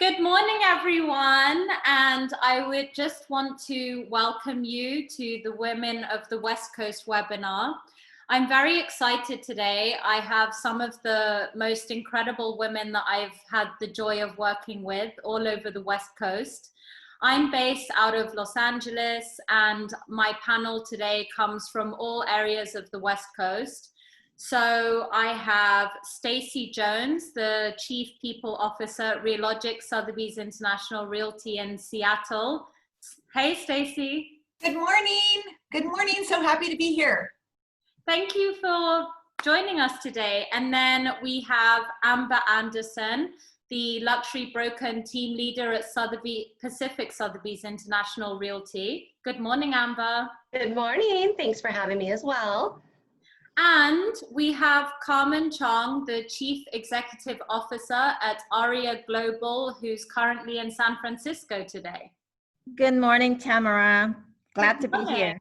Good morning, everyone. And I would just want to welcome you to the Women of the West Coast webinar. I'm very excited today. I have some of the most incredible women that I've had the joy of working with all over the West Coast. I'm based out of Los Angeles, and my panel today comes from all areas of the West Coast. So I have Stacy Jones, the Chief People Officer at Realogics, Sotheby's International Realty in Seattle. Hey, Stacy. Good morning. Good morning. So happy to be here. Thank you for joining us today. And then we have Amber Anderson, the luxury broker and team leader at Sotheby's International Realty. Good morning, Amber. Good morning. Thanks for having me as well. And we have Carmen Chong, the Chief Executive Officer at AREAA Global, who's currently in San Francisco today. Good morning, Tamara. Glad to be here.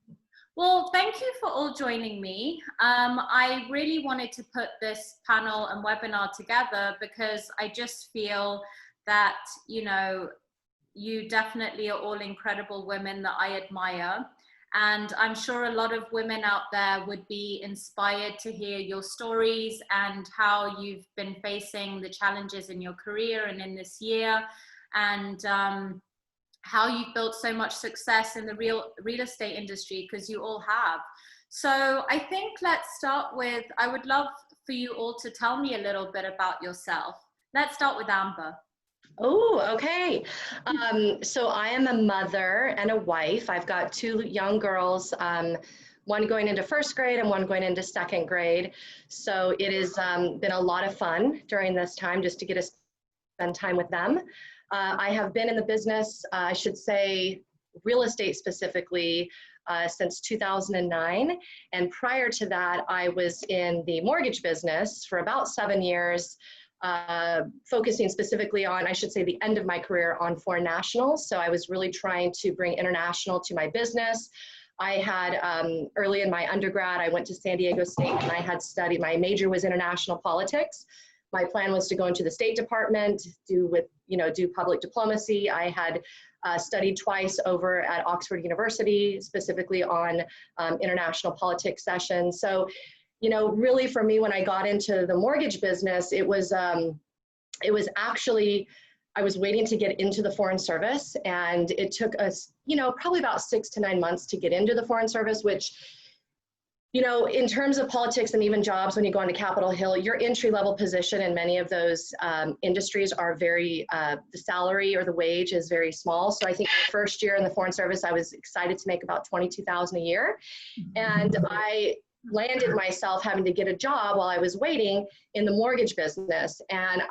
Well, thank you for all joining me. I really wanted to put this panel and webinar together because I just feel that, you definitely are all incredible women that I admire. And I'm sure a lot of women out there would be inspired to hear your stories and how you've been facing the challenges in your career and in this year, and how you've built so much success in the real estate industry, because you all have. So I think let's start with, I would love for you all to tell me a little bit about yourself. Let's start with Amber. Oh, okay. So I am a mother and a wife. I've got two young girls, one going into first grade and one going into second grade. So it has been a lot of fun during this time just to get to spend time with them. I have been in the business, I should say real estate specifically, since 2009. And prior to that, I was in the mortgage business for about 7 years. Focusing specifically on, I should say, the end of my career on foreign nationals. So I was really trying to bring international to my business. I had, early in my undergrad, I went to San Diego State and I had studied, my major was international politics. My plan was to go into the State Department, do public diplomacy. I had studied twice over at Oxford University, specifically on international politics sessions. So really for me, when I got into the mortgage business, it was actually, I was waiting to get into the Foreign Service, and it took us, probably about 6 to 9 months to get into the Foreign Service, which, in terms of politics and even jobs, when you go onto Capitol Hill, your entry-level position in many of those industries are very, the salary or the wage is very small. So I think the first year in the Foreign Service, I was excited to make about $22,000 a year. And I landed myself having to get a job while I was waiting in the mortgage business. And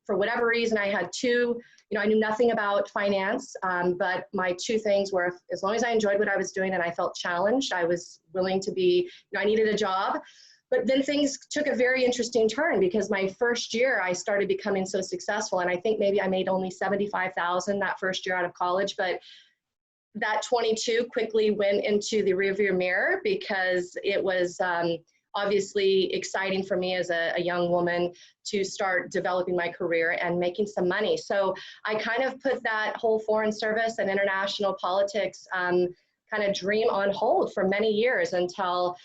for whatever reason, I had two, I knew nothing about finance, but my two things were, as long as I enjoyed what I was doing and I felt challenged, I was willing to be, I needed a job. But then things took a very interesting turn, because my first year I started becoming so successful. And I think maybe I made only $75,000 that first year out of college, but that 22 quickly went into the rearview mirror, because it was obviously exciting for me as a young woman to start developing my career and making some money. So I kind of put that whole foreign service and international politics kind of dream on hold for many years until,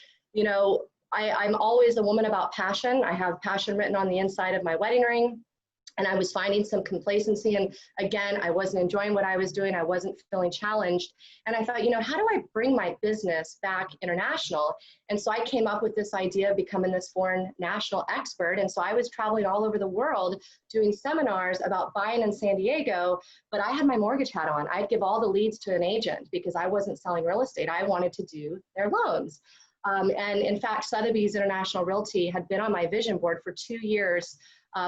I'm always a woman about passion. I have passion written on the inside of my wedding ring. And I was finding some complacency, and again, I wasn't enjoying what I was doing. I wasn't feeling challenged. And I thought, how do I bring my business back international? And so I came up with this idea of becoming this foreign national expert. And so I was traveling all over the world doing seminars about buying in San Diego, but I had my mortgage hat on. I'd give all the leads to an agent because I wasn't selling real estate. I wanted to do their loans. And in fact, Sotheby's International Realty had been on my vision board for 2 years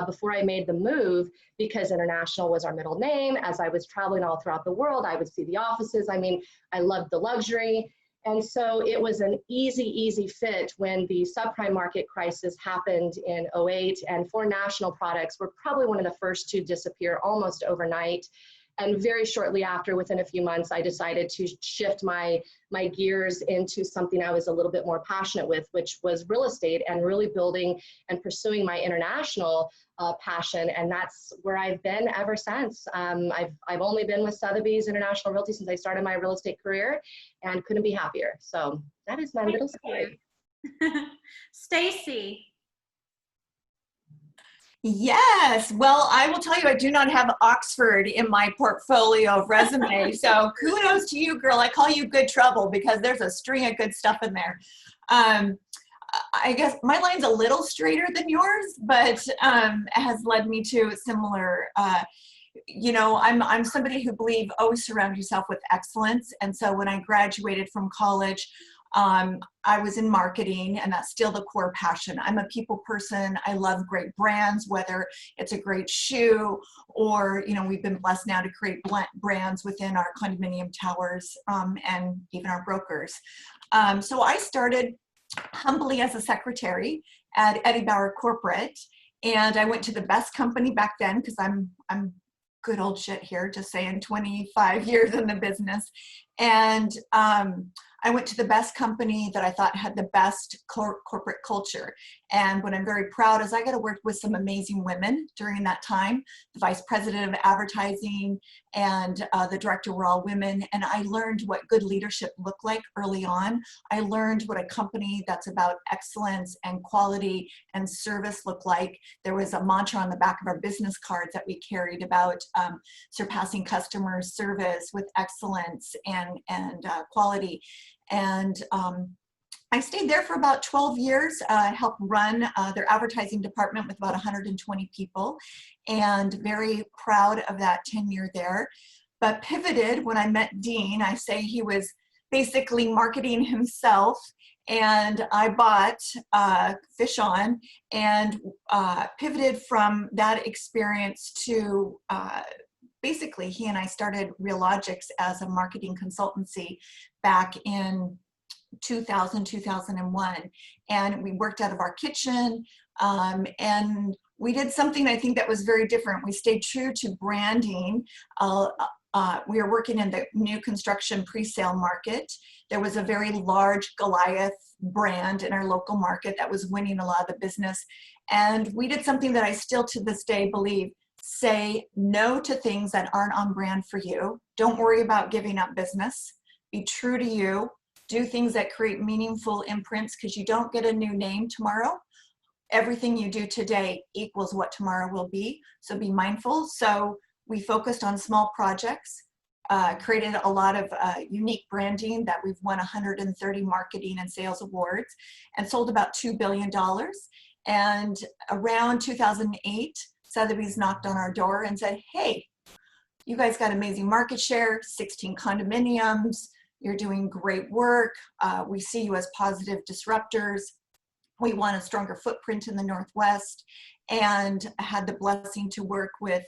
before I made the move, because international was our middle name. As I was traveling all throughout the world, I would see the offices. I mean, I loved the luxury. And so it was an easy fit when the subprime market crisis happened in '08, and foreign national products were probably one of the first to disappear almost overnight. And very shortly after, within a few months, I decided to shift my gears into something I was a little bit more passionate with, which was real estate and really building and pursuing my international passion. And that's where I've been ever since. I've only been with Sotheby's International Realty since I started my real estate career, and couldn't be happier. So that is my little story. Stacy. Yes, well, I will tell you, I do not have Oxford in my portfolio of resume. So kudos to you, girl. I call you good trouble because there's a string of good stuff in there. I guess my line's a little straighter than yours, but has led me to similar, you know, I'm somebody who believes always surround yourself with excellence. And so when I graduated from college, I was in marketing, and that's still the core passion. I'm a people person. I love great brands, whether it's a great shoe or, you know, we've been blessed now to create brands within our condominium towers and even our brokers. So I started humbly as a secretary at Eddie Bauer Corporate, and I went to the best company back then because I'm good old shit here, just saying, 25 years in the business. And I went to the best company that I thought had the best corporate culture. And what I'm very proud is I got to work with some amazing women during that time. The vice president of advertising and the director were all women. And I learned what good leadership looked like early on. I learned what a company that's about excellence and quality and service looked like. There was a mantra on the back of our business cards that we carried about surpassing customer service with excellence and quality. And I stayed there for about 12 years, helped run their advertising department with about 120 people, and very proud of that tenure there. But pivoted when I met Dean. I say he was basically marketing himself, and I bought Fish On and pivoted from that experience to basically, he and I started Realogics as a marketing consultancy back in 2000, 2001. And we worked out of our kitchen, and we did something I think that was very different. We stayed true to branding. We were working in the new construction pre-sale market. There was a very large Goliath brand in our local market that was winning a lot of the business. And we did something that I still to this day believe: say no to things that aren't on brand for you. Don't worry about giving up business. Be true to you. Do things that create meaningful imprints, because you don't get a new name tomorrow. Everything you do today equals what tomorrow will be. So be mindful. So we focused on small projects, created a lot of unique branding that we've won 130 marketing and sales awards, and sold about $2 billion. And around 2008, Sotheby's knocked on our door and said, hey, you guys got amazing market share, 16 condominiums, you're doing great work. We see you as positive disruptors. We want a stronger footprint in the Northwest, and had the blessing to work with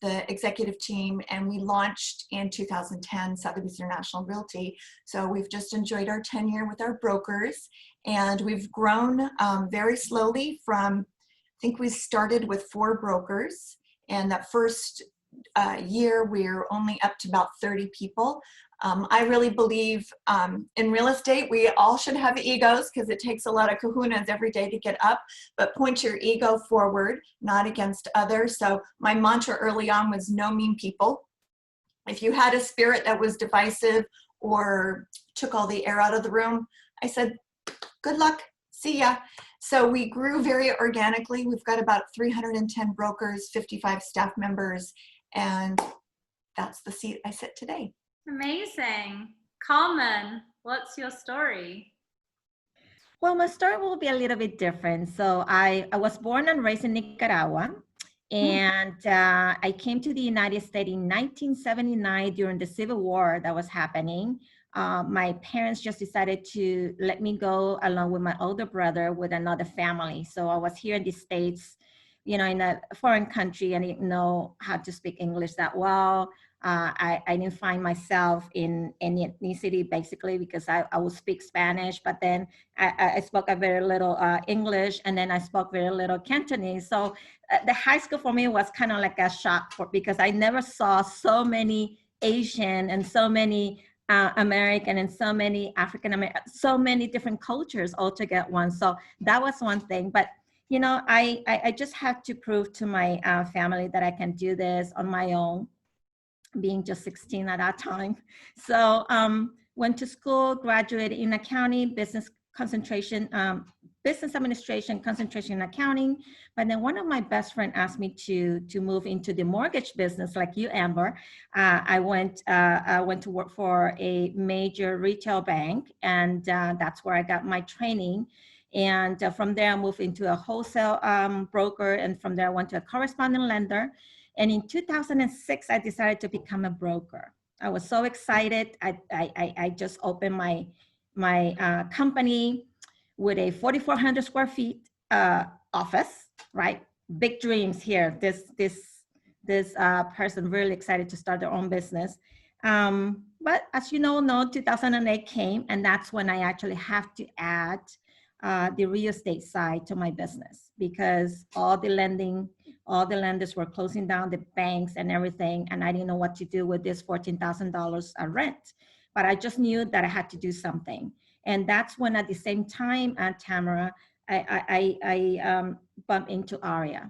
the executive team. And we launched in 2010, Sotheby's International Realty. So we've just enjoyed our tenure with our brokers, and we've grown very slowly from, I think we started with 4 brokers, and that first year we were only up to about 30 people. I really believe in real estate, we all should have egos, because it takes a lot of kahunas every day to get up, but point your ego forward, not against others. So my mantra early on was no mean people. If you had a spirit that was divisive or took all the air out of the room, I said, good luck, see ya. So we grew very organically. We've got about 310 brokers, 55 staff members, and that's the seat I sit today. Amazing. Carmen, what's your story? Well, my story will be a little bit different. So I was born and raised in Nicaragua, and I came to the United States in 1979 during the Civil War that was happening. My parents just decided to let me go along with my older brother with another family. So I was here in the States you know, in a foreign country, and I didn't know how to speak English that well. I didn't find myself in any ethnicity, basically, because I would speak Spanish, but then I spoke a very little English, and then I spoke very little Cantonese. So the high school for me was kind of like a shock because I never saw so many Asian and so many American and so many African American, so many different cultures all together once. So that was one thing. But you know, I just had to prove to my family that I can do this on my own, being just 16 at that time. So went to school, graduated in accounting, business concentration, business administration, concentration in accounting. But then one of my best friend asked me to move into the mortgage business, like you, Amber. I went to work for a major retail bank, and that's where I got my training. And from there, I moved into a wholesale broker, and from there, I went to a correspondent lender. And in 2006, I decided to become a broker. I was so excited. I just opened my company with a 4,400 square feet office, right? Big dreams here. This person really excited to start their own business. But as you know, 2008 came, and that's when I actually have to add the real estate side to my business, because all the lenders were closing down, the banks and everything, and I didn't know what to do with this $14,000 rent. But I just knew that I had to do something. And that's when, at the same time, Tamara, I bumped into AREAA.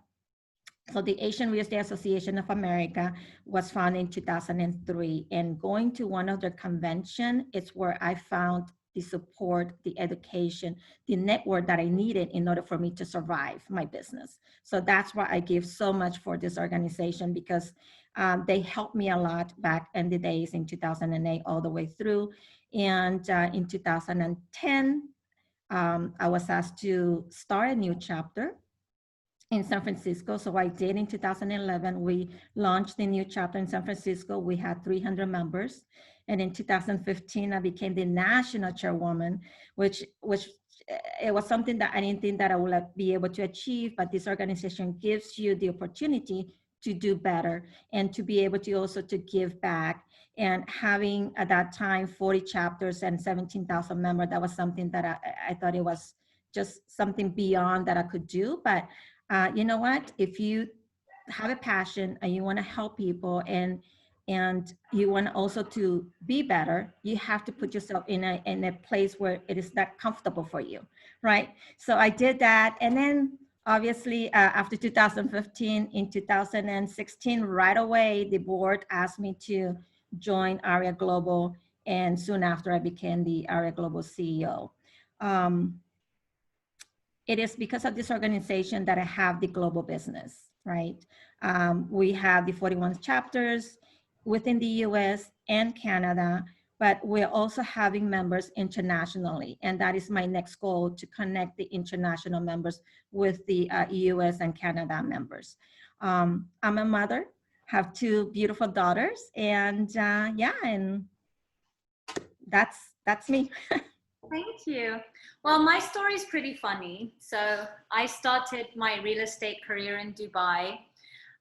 So the Asian Real Estate Association of America was founded in 2003, and going to one of their convention, it's where I found the support, the education, the network that I needed in order for me to survive my business. So that's why I give so much for this organization, because they helped me a lot back in the days in 2008 all the way through. And in 2010, I was asked to start a new chapter in San Francisco. So I did. In 2011, we launched the new chapter in San Francisco. We had 300 members. And in 2015, I became the national chairwoman, which it was something that I didn't think that I would be able to achieve, but this organization gives you the opportunity to do better and to be able to also to give back. And having at that time 40 chapters and 17,000 members, that was something that I thought it was just something beyond that I could do. But you know what? If you have a passion and you want to help people and you want also to be better, you have to put yourself in a place where it is that comfortable for you, right? So I did that. And then obviously after 2015, in 2016, right away, the board asked me to join AREAA Global. And soon after, I became the AREAA Global CEO. It is because of this organization that I have the global business, right? We have the 41 chapters within the US and Canada, but we're also having members internationally. And that is my next goal, to connect the international members with the US and Canada members. I'm a mother, have 2 beautiful daughters, and yeah, and that's me. Thank you. Well, my story is pretty funny. So I started my real estate career in Dubai.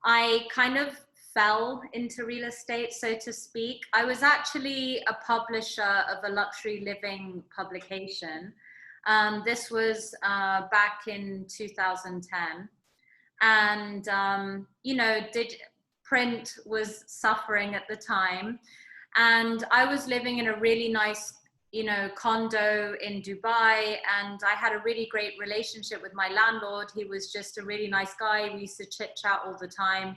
I kind of fell into real estate, so to speak. I was actually a publisher of a luxury living publication. This was back in 2010. And, you know, print was suffering at the time. And I was living in a really nice, you know, condo in Dubai, and I had a really great relationship with my landlord. He was just a really nice guy. We used to chit chat all the time.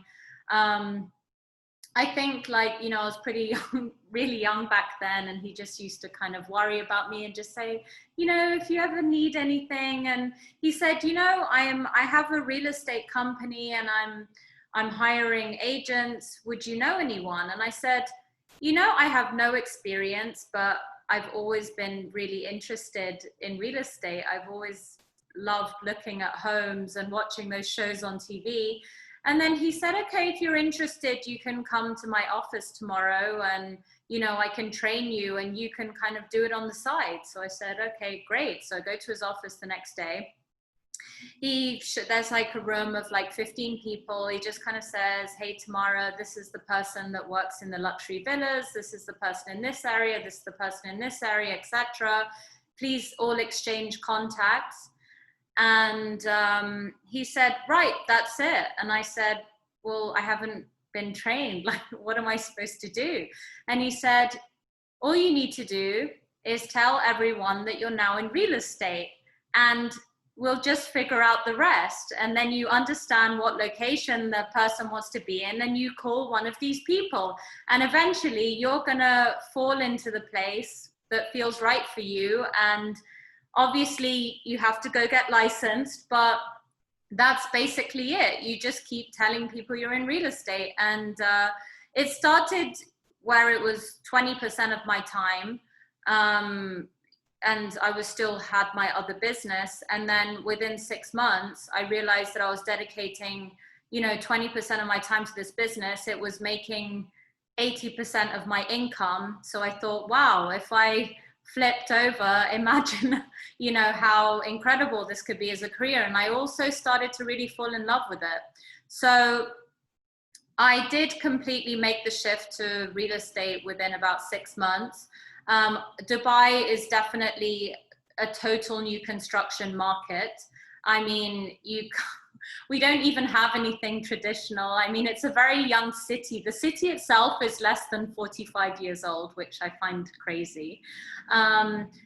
I think, like, you know, I was pretty young, really young back then, and he just used to kind of worry about me and just say, you know, if you ever need anything. And he said, you know, I have a real estate company and I'm hiring agents. Would you know anyone? And I said, you know, I have no experience, but I've always been really interested in real estate. I've always loved looking at homes and watching those shows on TV. And then he said, okay, if you're interested, you can come to my office tomorrow and, you know, I can train you and you can kind of do it on the side. So I said, okay, great. So I go to his office the next day. there's like a room of like 15 people. He just kind of says, hey, Tamara, this is the person that works in the luxury villas. This is the person in this area. This is the person in this area, etc. Please all exchange contacts. And he said, right, that's it. And I said, well, I haven't been trained. Like, what am I supposed to do? And he said, all you need to do is tell everyone that you're now in real estate, and we'll just figure out the rest. And then you understand what location the person wants to be in, and you call one of these people. And eventually you're gonna fall into the place that feels right for you. And obviously you have to go get licensed, but that's basically it. You just keep telling people you're in real estate. And it started where it was 20% of my time. And I was still had my other business. And then within 6 months, I realized that I was dedicating, 20% of my time to this business. It was making 80% of my income. So I thought, wow, if I flipped over, imagine, how incredible this could be as a career. And I also started to really fall in love with it. So I did completely make the shift to real estate within about 6 months. Dubai is definitely a total new construction market. I mean, we don't even have anything traditional. I mean, it's a very young city. The city itself is less than 45 years old, which I find crazy.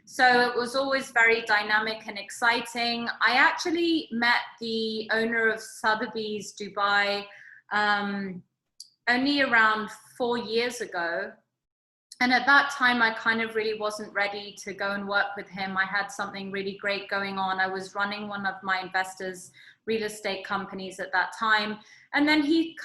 So it was always very dynamic and exciting. I actually met the owner of Sotheby's Dubai only around 4 years ago. And at that time, I kind of really wasn't ready to go and work with him. I had something really great going on. I was running one of my investors' real estate companies at that time. And then we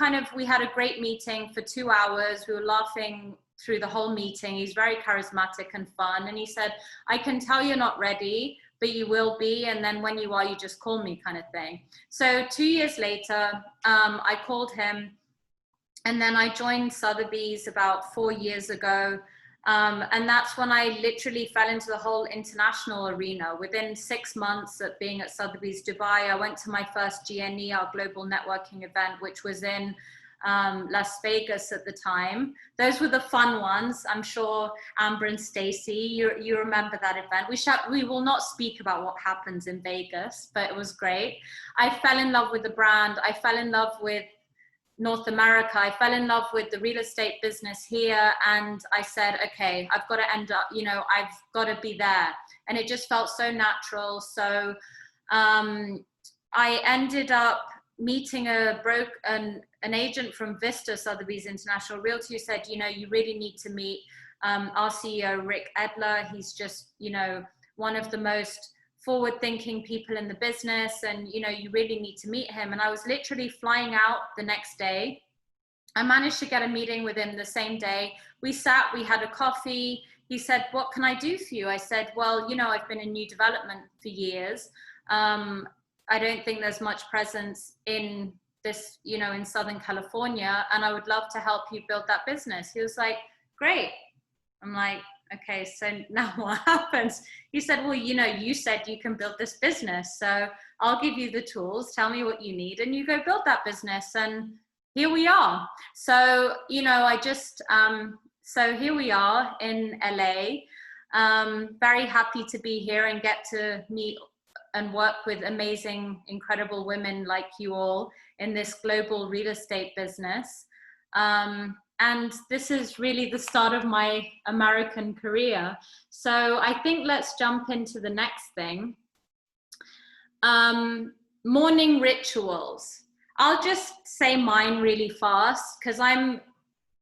had a great meeting for 2 hours. We were laughing through the whole meeting. He's very charismatic and fun. And he said, I can tell you're not ready, but you will be. And then when you are, you just call me, kind of thing. So 2 years later, I called him. And then I joined Sotheby's about 4 years ago. And that's when I literally fell into the whole international arena. Within 6 months of being at Sotheby's Dubai, I went to my first GNE, our global networking event, which was in Las Vegas at the time. Those were the fun ones. I'm sure Amber and Stacy, you remember that event. We will not speak about what happens in Vegas, but it was great. I fell in love with the brand. I fell in love with North America. I fell in love with the real estate business here. And I said, okay, I've got to end up, I've got to be there. And it just felt so natural. So I ended up meeting an agent from Vista, Sotheby's International Realty, who said, you really need to meet our CEO, Rick Edler. He's just, one of the most forward-thinking people in the business, and you really need to meet him. And I was literally flying out the next day. I managed to get a meeting with him the same day. We sat, we had a coffee. He said, what can I do for you? I said, well, I've been in new development for years. I don't think there's much presence in this, in Southern California, and I would love to help you build that business. He was like, great. I'm like, okay, so now what happens? He said, well, you said you can build this business, so I'll give you the tools, tell me what you need, and you go build that business. And here we are. So, so here we are in LA. Very happy to be here and get to meet and work with amazing, incredible women like you all in this global real estate business. And this is really the start of my American career. So I think let's jump into the next thing. Morning rituals. I'll just say mine really fast, because I'm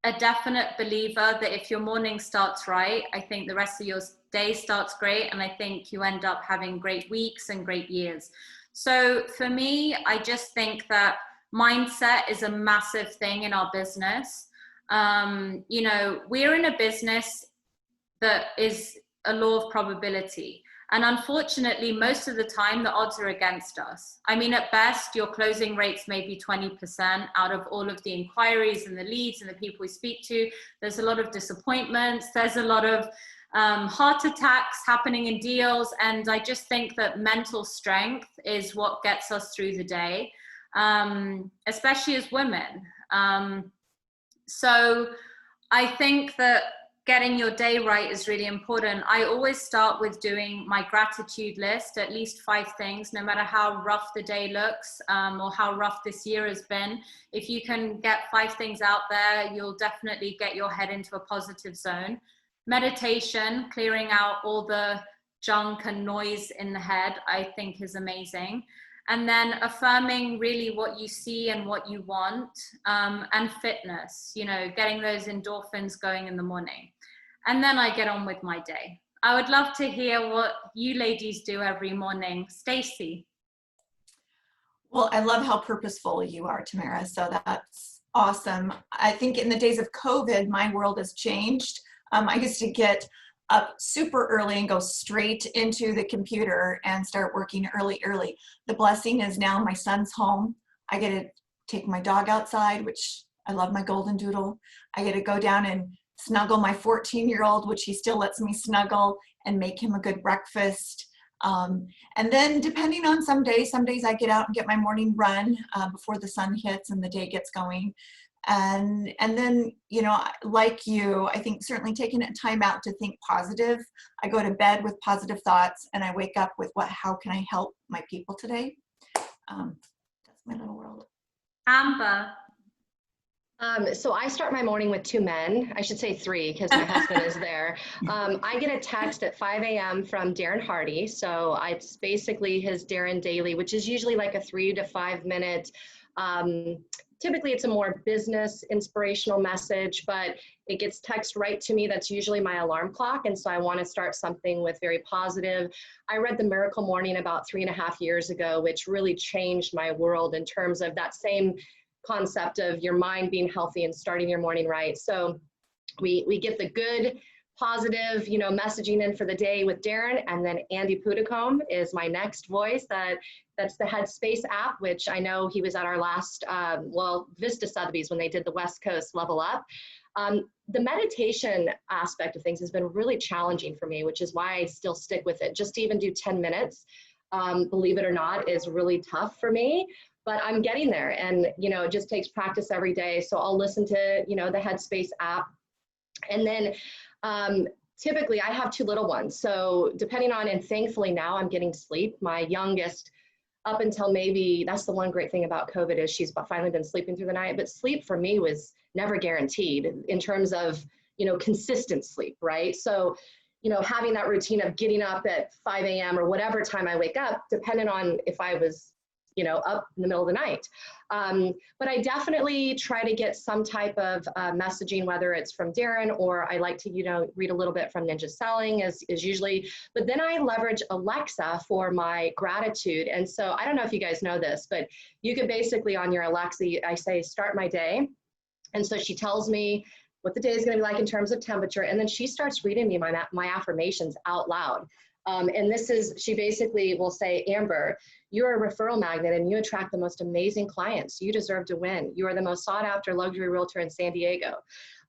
a definite believer that if your morning starts right, I think the rest of your day starts great. And I think you end up having great weeks and great years. So for me, I just think that mindset is a massive thing in our business. We're in a business that is a law of probability. And unfortunately, most of the time, the odds are against us. I mean, at best, your closing rates may be 20% out of all of the inquiries and the leads and the people we speak to. There's a lot of disappointments. There's a lot of heart attacks happening in deals. And I just think that mental strength is what gets us through the day, especially as women. So I think that getting your day right is really important. I always start with doing my gratitude list, at least 5 things, no matter how rough the day looks, or how rough this year has been. If you can get 5 things out there, you'll definitely get your head into a positive zone. Meditation, clearing out all the junk and noise in the head, I think is amazing. And then affirming really what you see and what you want, and fitness, you know, getting those endorphins going in the morning. And then I get on with my day. I would love to hear what you ladies do every morning. Stacy. Well, I love how purposeful you are, Tamara. So that's awesome. I think in the days of COVID, my world has changed. I used to get up super early and go straight into the computer and start working early. The blessing is now my son's home. I get to take my dog outside, which I love my golden doodle. I get to go down and snuggle my 14-year-old, which he still lets me snuggle, and make him a good breakfast. And then depending on some days I get out and get my morning run before the sun hits and the day gets going. And then, you know, like you, I think certainly taking a time out to think positive. I go to bed with positive thoughts and I wake up with how can I help my people today? That's my little world. Amber. So I start my morning with 2 men. I should say 3 because my husband is there. I get a text at 5 a.m. from Darren Hardy. So it's basically his Darren Daily, which is usually like a 3 to 5 minute. Typically it's a more business inspirational message, but it gets text right to me. That's usually my alarm clock. And so I want to start something with very positive. I read The Miracle Morning about 3.5 years ago, which really changed my world in terms of that same concept of your mind being healthy and starting your morning right. So we get the good, positive, you know, messaging in for the day with Darren, and then Andy Puddicombe is my next voice. That's the Headspace app, which I know he was at our last, Vista Sotheby's when they did the West Coast Level Up. The meditation aspect of things has been really challenging for me, which is why I still stick with it. Just to even do 10 minutes, believe it or not, is really tough for me. But I'm getting there, and you know, it just takes practice every day. So I'll listen to, you know, the Headspace app, and then typically I have 2 little ones. So depending on, and thankfully now I'm getting sleep. My youngest, up until maybe, that's the one great thing about COVID is she's finally been sleeping through the night. But sleep for me was never guaranteed in terms of, you know, consistent sleep, right? So, you know, having that routine of getting up at 5 a.m. or whatever time I wake up, depending on if I was, you know, up in the middle of the night. But I definitely try to get some type of messaging, whether it's from Darren, or I like to, you know, read a little bit from Ninja Selling is usually, but then I leverage Alexa for my gratitude. And so I don't know if you guys know this, but you could basically on your Alexa, I say, start my day. And so she tells me what the day is gonna be like in terms of temperature. And then she starts reading me my affirmations out loud. And this is, she basically will say, Amber, you're a referral magnet and you attract the most amazing clients. You deserve to win. You are the most sought after luxury realtor in San Diego.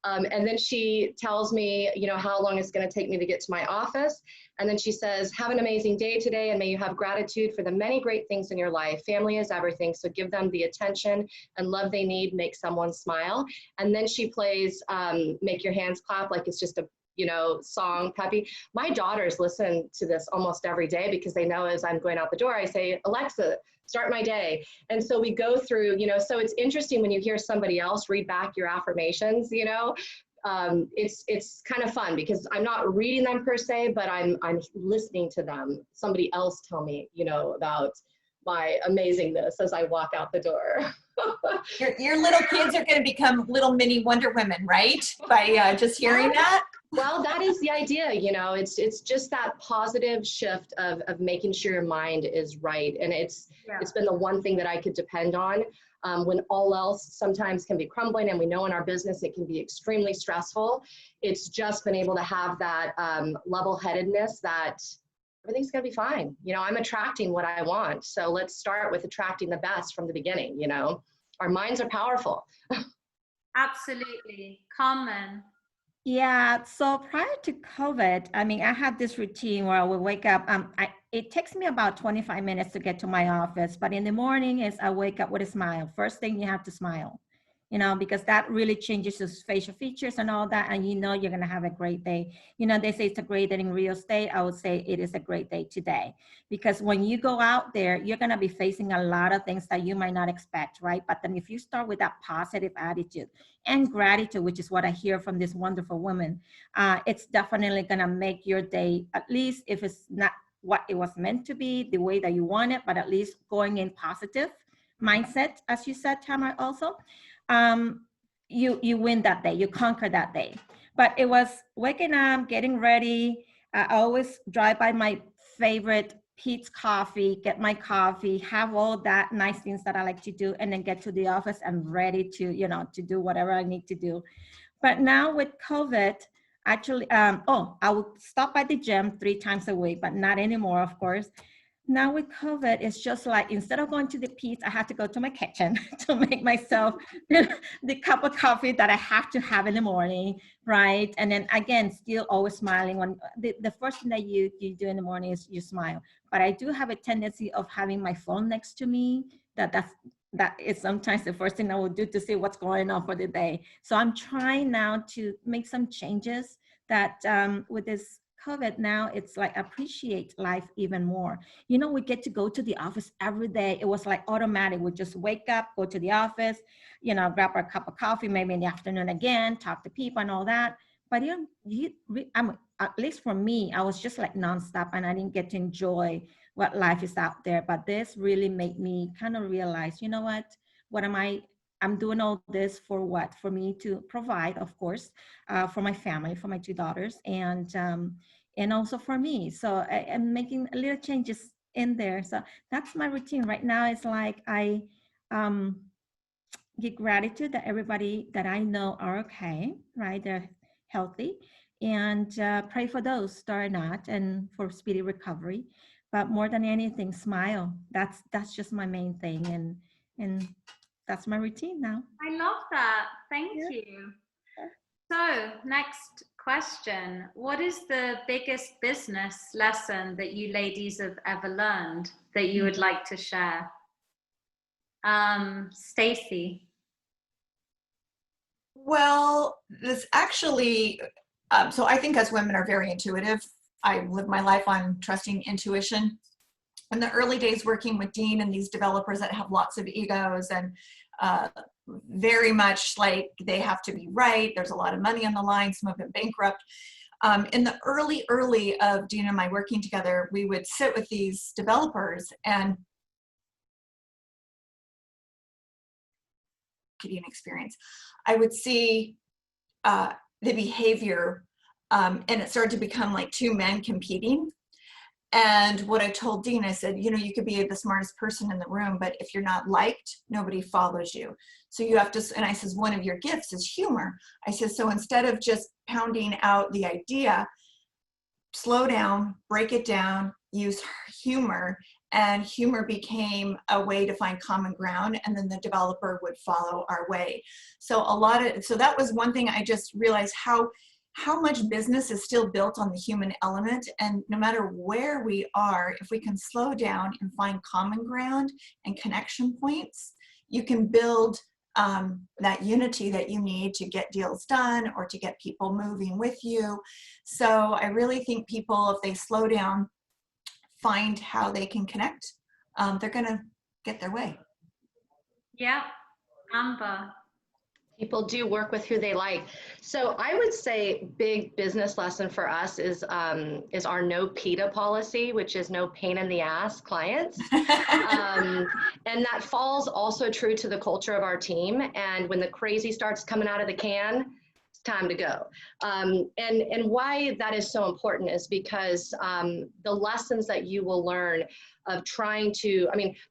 And then she tells me, you know, how long it's going to take me to get to my office. And then she says, have an amazing day today, and may you have gratitude for the many great things in your life. Family is everything, so give them the attention and love they need. Make someone smile. And then she plays Make Your Hands Clap like it's just a, you know, song, peppy. My daughters listen to this almost every day because they know as I'm going out the door, I say, Alexa, start my day. And so we go through, you know, so it's interesting when you hear somebody else read back your affirmations, you know, it's kind of fun because I'm not reading them per se, but I'm listening to them. Somebody else tell me, you know, about my amazingness as I walk out the door. Your little kids are going to become little mini Wonder Women, right? By just hearing that? Well, that is the idea, you know, it's just that positive shift of making sure your mind is right. And it's been the one thing that I could depend on when all else sometimes can be crumbling. And we know in our business, it can be extremely stressful. It's just been able to have that level-headedness that everything's going to be fine. You know, I'm attracting what I want. So let's start with attracting the best from the beginning. You know, our minds are powerful. Absolutely. Carmen. Yeah, so prior to COVID, I mean, I had this routine where I would wake up. It takes me about 25 minutes to get to my office, but in the morning is I wake up with a smile. First thing, you have to smile, because that really changes your facial features and all that, and you're gonna have a great day. They say it's a great day in real estate. I would say it is a great day today, because when you go out there, you're gonna be facing a lot of things that you might not expect, right? But then if you start with that positive attitude and gratitude, which is what I hear from this wonderful woman, it's definitely gonna make your day, at least if it's not what it was meant to be, the way that you want it, but at least going in positive mindset, as you said, Tamara, also, you win that day, you conquer that day. But it was waking up, getting ready. I always drive by my favorite Pete's Coffee, get my coffee, have all that nice things that I like to do, and then get to the office and ready to, to do whatever I need to do. But now with COVID, actually, I would stop by the gym 3 times a week, but not anymore, of course. Now with COVID, it's just like, instead of going to the Pete's, I had to go to my kitchen to make myself the cup of coffee that I have to have in the morning, right? And then again, still always smiling. When the first thing that you do in the morning is you smile. But I do have a tendency of having my phone next to me. That is sometimes the first thing I will do to see what's going on for the day. So I'm trying now to make some changes that with this COVID now, it's like appreciate life even more. We get to go to the office every day. It was like automatic. We just wake up, go to the office, grab our cup of coffee, maybe in the afternoon again, talk to people and all that. But at least for me, I was just like nonstop, and I didn't get to enjoy what life is out there. But this really made me kind of realize, what am I'm doing all this for what? For me to provide, of course, for my family, for my 2 daughters, and also for me. So I'm making little changes in there. So that's my routine right now. It's like I give gratitude that everybody that I know are okay, right? They're healthy, and pray for those that are not, and for speedy recovery. But more than anything, smile. That's just my main thing, and that's my routine now. I love that. Thank you. So, next question. What is the biggest business lesson that you ladies have ever learned that you would like to share? Stacy. Well, this actually, so I think us women are very intuitive. I live my life on trusting intuition. In the early days working with Dean and these developers that have lots of egos and very much like they have to be right. There's a lot of money on the line, some of them bankrupt. In the early of Dean and I working together, we would sit with these developers and experience. I would see the behavior and it started to become like 2 men competing. And what I told Dean, I said, you could be the smartest person in the room, but if you're not liked, nobody follows you. So you have to, and I says, one of your gifts is humor. I said, so instead of just pounding out the idea, slow down, break it down, use humor. And humor became a way to find common ground, and then the developer would follow our way. So so that was one thing I just realized how much business is still built on the human element. And no matter where we are, if we can slow down and find common ground and connection points, you can build that unity that you need to get deals done or to get people moving with you. So I really think people, if they slow down, find how they can connect, they're gonna get their way. Yeah, Amber. People do work with who they like. So I would say big business lesson for us is our no PITA policy, which is no pain in the ass clients. And that falls also true to the culture of our team. And when the crazy starts coming out of the can, it's time to go. And why that is so important is because the lessons that you will learn of trying to,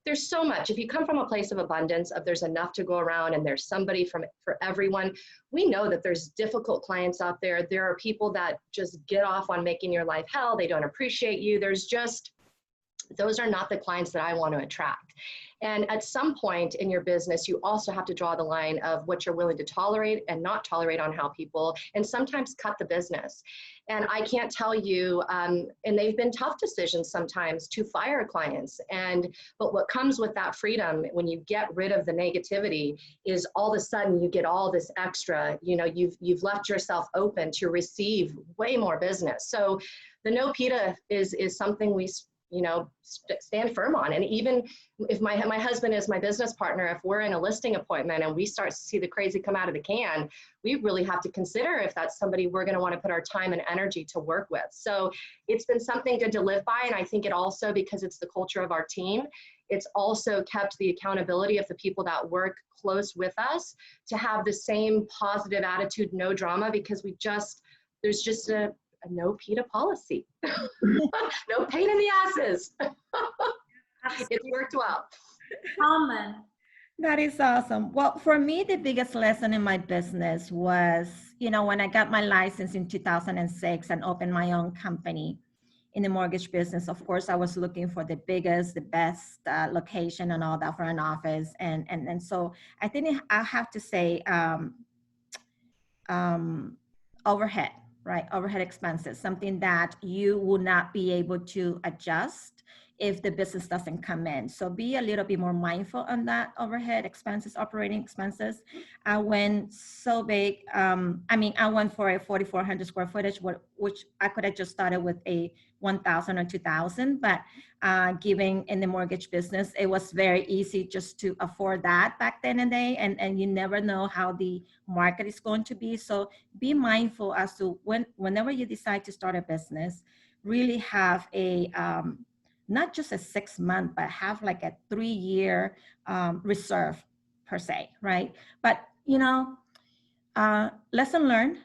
there's so much. If you come from a place of abundance, of there's enough to go around and there's somebody for everyone, we know that there's difficult clients out there. There are people that just get off on making your life hell. They don't appreciate you. There's just those are not the clients that I want to attract. And at some point in your business, you also have to draw the line of what you're willing to tolerate and not tolerate on how people, and sometimes cut the business. And I can't tell you, and they've been tough decisions sometimes to fire clients. But what comes with that freedom when you get rid of the negativity is all of a sudden you get all this extra, you know, you've left yourself open to receive way more business. So the no PITA is something we, you know, stand firm on. And even if my husband is my business partner, if we're in a listing appointment and we start to see the crazy come out of the can, we really have to consider if that's somebody we're going to want to put our time and energy to work with. So it's been something good to live by. And I think it also, because it's the culture of our team, it's also kept the accountability of the people that work close with us to have the same positive attitude, no drama, because there's just a no PITA policy. No pain in the asses. It's worked well. Carmen. That is awesome. Well, for me, the biggest lesson in my business was, you know, when I got my license in 2006 and opened my own company in the mortgage business. Of course, I was looking for the biggest, the best location and all that for an office. And so I think I have to say overhead. Right, overhead expenses, something that you will not be able to adjust if the business doesn't come in. So be a little bit more mindful on that overhead expenses, operating expenses. I went so big. I went for a 4,400 square footage, which I could have just started with a 1,000 or 2,000, but given in the mortgage business, it was very easy just to afford that back then and day, and you never know how the market is going to be. So be mindful as to whenever you decide to start a business, really have a, not just a 6 month, but have like a 3-year reserve per se, right? But, you know, lesson learned,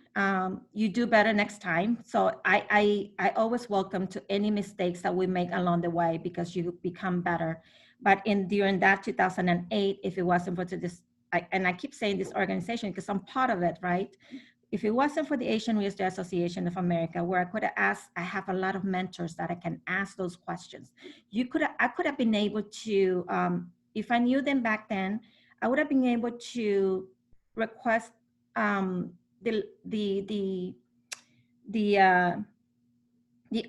you do better next time. So I always welcome to any mistakes that we make along the way, because you become better. But during that 2008, if it wasn't for this, and I keep saying this organization because I'm part of it, right? If it wasn't for the Asian Real Estate Association of America, where I could have asked, I have a lot of mentors that I can ask those questions. I could have been able to, if I knew them back then, I would have been able to request the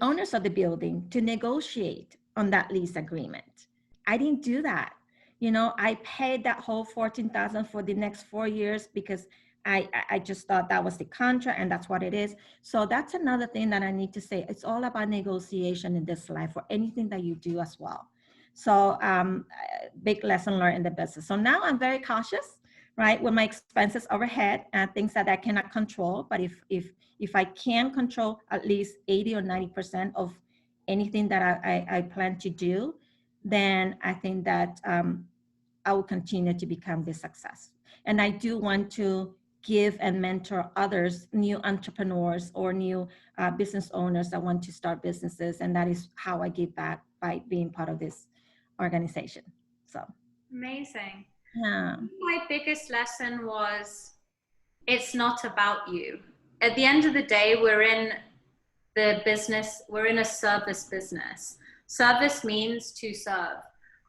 owners of the building to negotiate on that lease agreement. I didn't do that. You know, I paid that whole $14,000 for the next 4 years because I just thought that was the contract and that's what it is. So that's another thing that I need to say. It's all about negotiation in this life for anything that you do as well. So big lesson learned in the business. So now I'm very cautious, right, with my expenses overhead and things that I cannot control. But if I can control at least 80 or 90% of anything that I plan to do, then I think that I will continue to become this success. And I do want to give and mentor others, new entrepreneurs or new business owners that want to start businesses. And that is how I give back, by being part of this organization. So amazing. yeah. My biggest lesson was, it's not about you. At the end of the day, we're in the business, we're in a service business. Service means to serve.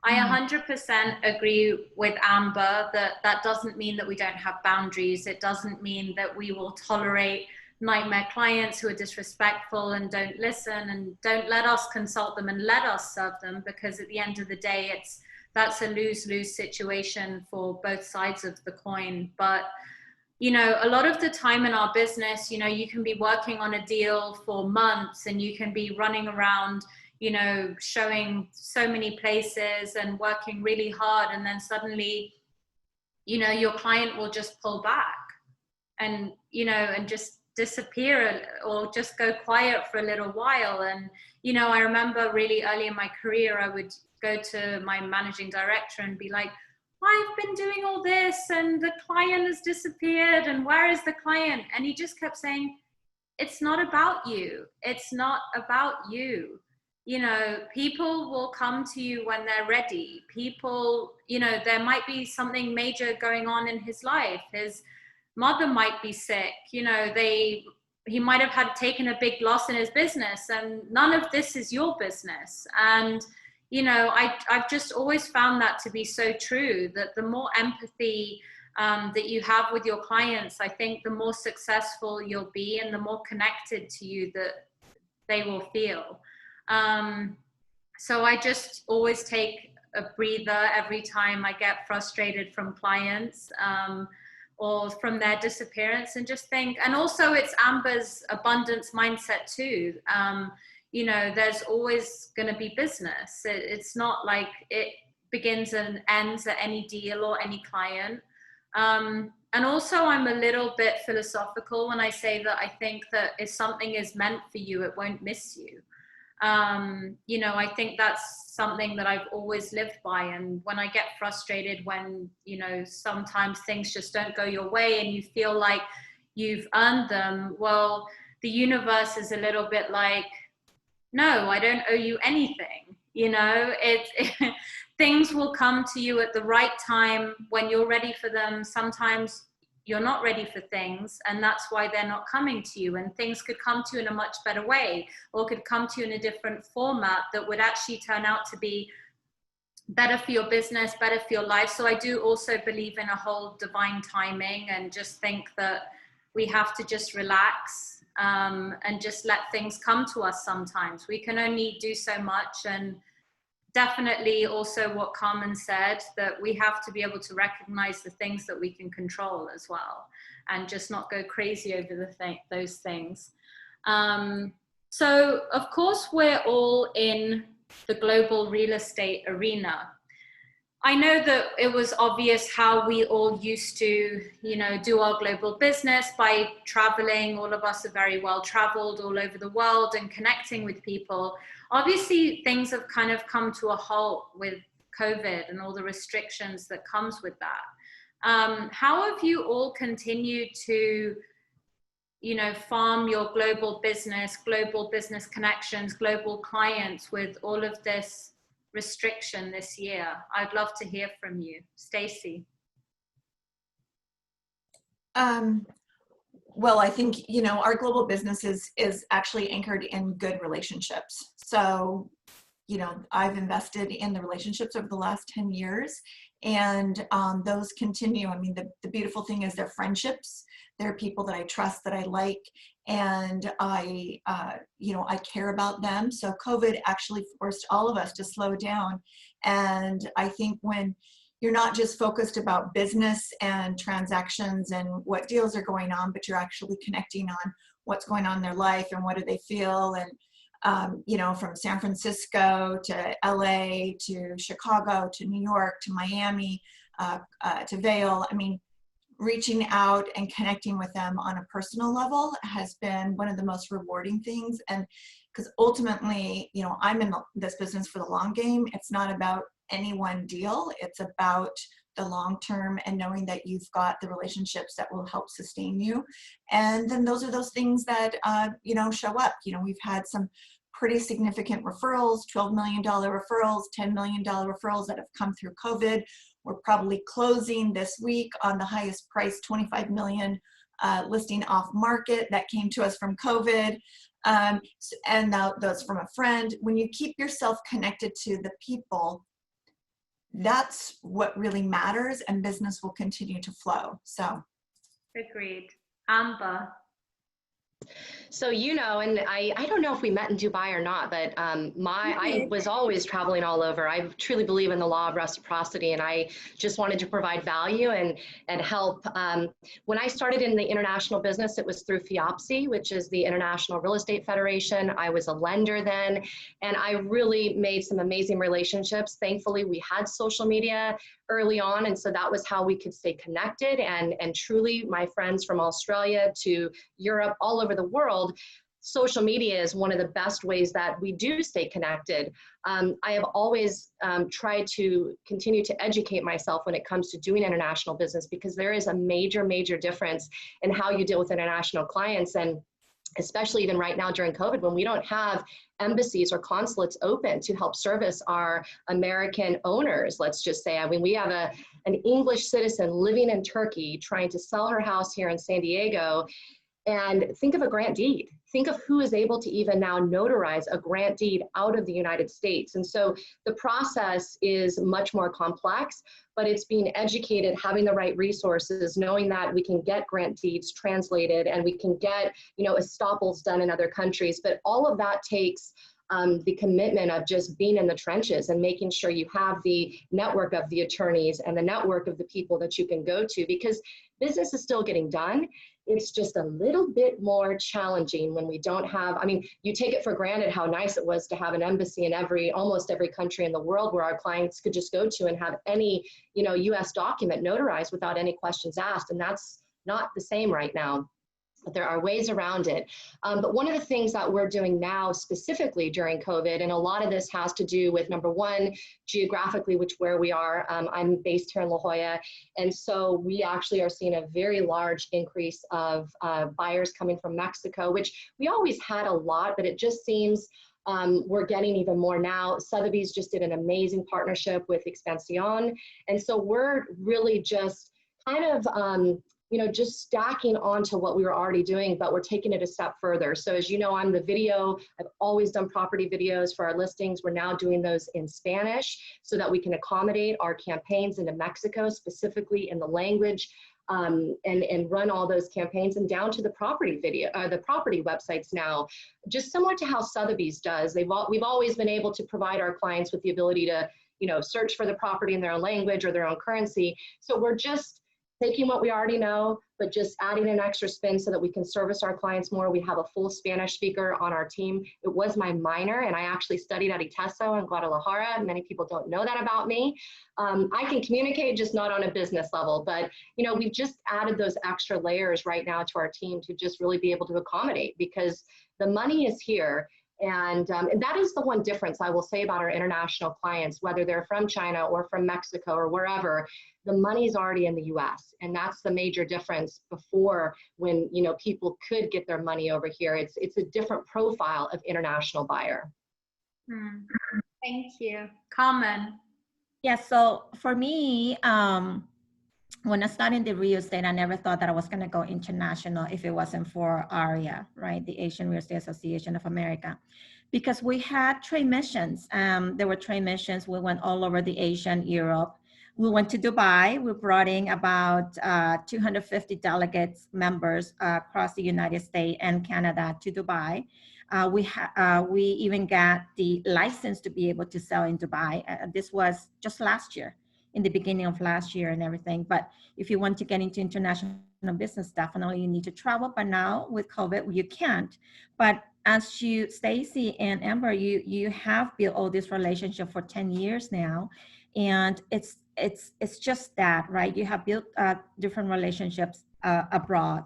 I 100% agree with Amber that doesn't mean that we don't have boundaries. It doesn't mean that we will tolerate nightmare clients who are disrespectful and don't listen and don't let us consult them and let us serve them, because at the end of the day, that's a lose-lose situation for both sides of the coin. But, you know, a lot of the time in our business, you know, you can be working on a deal for months and you can be running around, you know, showing so many places and working really hard. And then suddenly, you know, your client will just pull back and, you know, and just disappear or just go quiet for a little while. And, you know, I remember really early in my career, I would go to my managing director and be like, I've been doing all this and the client has disappeared and where is the client? And he just kept saying, it's not about you. It's not about you. You know, people will come to you when they're ready. People, you know, there might be something major going on in his life. His mother might be sick, you know, he might have taken a big loss in his business, and none of this is your business. And, I've just always found that to be so true, that the more empathy that you have with your clients, I think the more successful you'll be and the more connected to you that they will feel. So I just always take a breather every time I get frustrated from clients or from their disappearance, and just think, and also it's Amber's abundance mindset too. There's always going to be business. It's not like it begins and ends at any deal or any client. And also I'm a little bit philosophical when I say that I think that if something is meant for you, it won't miss you. I think that's something that I've always lived by. And when I get frustrated when, sometimes things just don't go your way and you feel like you've earned them, well, the universe is a little bit like, no, I don't owe you anything. Things will come to you at the right time when you're ready for them. Sometimes you're not ready for things, and that's why they're not coming to you. And things could come to you in a much better way, or could come to you in a different format that would actually turn out to be better for your business, better for your life. So I do also believe in a whole divine timing, and just think that we have to just relax and just let things come to us sometimes. We can only do so much. And definitely also what Carmen said, that we have to be able to recognize the things that we can control as well, and just not go crazy over those things. So of course we're all in the global real estate arena. I know that it was obvious how we all used to, do our global business by traveling. All of us are very well traveled all over the world and connecting with people. Obviously, things have kind of come to a halt with COVID and all the restrictions that comes with that. How have you all continued to, farm your global business connections, global clients with all of this restriction this year? I'd love to hear from you. Stacy. Well, I think, our global business is actually anchored in good relationships. So, I've invested in the relationships over the last 10 years, and those continue. I mean, the beautiful thing is they're friendships. They're people that I trust, that I like, and I care about them. So COVID actually forced all of us to slow down. And I think when you're not just focused about business and transactions and what deals are going on, but you're actually connecting on what's going on in their life and what do they feel. And, from San Francisco to LA to Chicago to New York to Miami to Vail. I mean, reaching out and connecting with them on a personal level has been one of the most rewarding things. And because ultimately, I'm in this business for the long game. It's not about any one deal. It's about the long term and knowing that you've got the relationships that will help sustain you. And then those are those things that, show up. We've had some pretty significant referrals, $12 million referrals, $10 million referrals that have come through COVID. We're probably closing this week on the highest price, 25 million listing off market that came to us from COVID. And now those from a friend. When you keep yourself connected to the people, that's what really matters, and business will continue to flow. So. Agreed. Amber. So, and I don't know if we met in Dubai or not, but I was always traveling all over. I truly believe in the law of reciprocity, and I just wanted to provide value and help. When I started in the international business, it was through FIAPSI, which is the International Real Estate Federation. I was a lender then, and I really made some amazing relationships. Thankfully, we had social media early on, and so that was how we could stay connected. And truly, my friends from Australia to Europe, all over the world, social media is one of the best ways that we do stay connected. I have always tried to continue to educate myself when it comes to doing international business, because there is a major, major difference in how you deal with international clients. And especially even right now during COVID, when we don't have embassies or consulates open to help service our American owners, let's just say. I mean, we have an English citizen living in Turkey trying to sell her house here in San Diego. And think of a grant deed. Think of who is able to even now notarize a grant deed out of the United States. And so the process is much more complex, but it's being educated, having the right resources, knowing that we can get grant deeds translated and we can get, you know, estoppels done in other countries. But all of that takes the commitment of just being in the trenches and making sure you have the network of the attorneys and the network of the people that you can go to, because business is still getting done. It's just a little bit more challenging when we don't have, I mean, you take it for granted how nice it was to have an embassy in almost every country in the world where our clients could just go to and have any, you know, US document notarized without any questions asked. And that's not the same right now. But there are ways around it. But one of the things that we're doing now specifically during COVID, and a lot of this has to do with, number one, geographically, where we are. I'm based here in La Jolla. And so we actually are seeing a very large increase of buyers coming from Mexico, which we always had a lot, but it just seems we're getting even more now. Sotheby's just did an amazing partnership with Expansión. And so we're really just kind of, you know, just stacking onto what we were already doing, but we're taking it a step further. So as you know, I'm the video. I've always done property videos for our listings. We're now doing those in Spanish so that we can accommodate our campaigns into Mexico, specifically in the language, and run all those campaigns, and down to the property the property websites now, just similar to how Sotheby's does. We've always been able to provide our clients with the ability to, you know, search for the property in their own language or their own currency. So we're just taking what we already know, but just adding an extra spin so that we can service our clients more. We have a full Spanish speaker on our team. It was my minor, and I actually studied at ITESO in Guadalajara. Many people don't know that about me. I can communicate, just not on a business level, but you know, we've just added those extra layers right now to our team to just really be able to accommodate, because the money is here. And that is the one difference I will say about our international clients, whether they're from China or from Mexico or wherever, the money's already in the US. And that's the major difference before, when, you know, people could get their money over here. It's a different profile of international buyer. Thank you. Carmen. Yeah, so for me, when I started the real estate, I never thought that I was going to go international if it wasn't for AREAA, right? The Asian Real Estate Association of America, because we had trade missions. There were trade missions. We went all over the Asian, Europe. We went to Dubai. We brought in about 250 delegates, members across the United States and Canada to Dubai. We even got the license to be able to sell in Dubai. This was just last year, in the beginning of last year and everything. But if you want to get into international business, definitely you need to travel. But now with COVID, you can't. But as you, Stacy and Amber, you have built all this relationship for 10 years now. And it's just that, right? You have built different relationships abroad.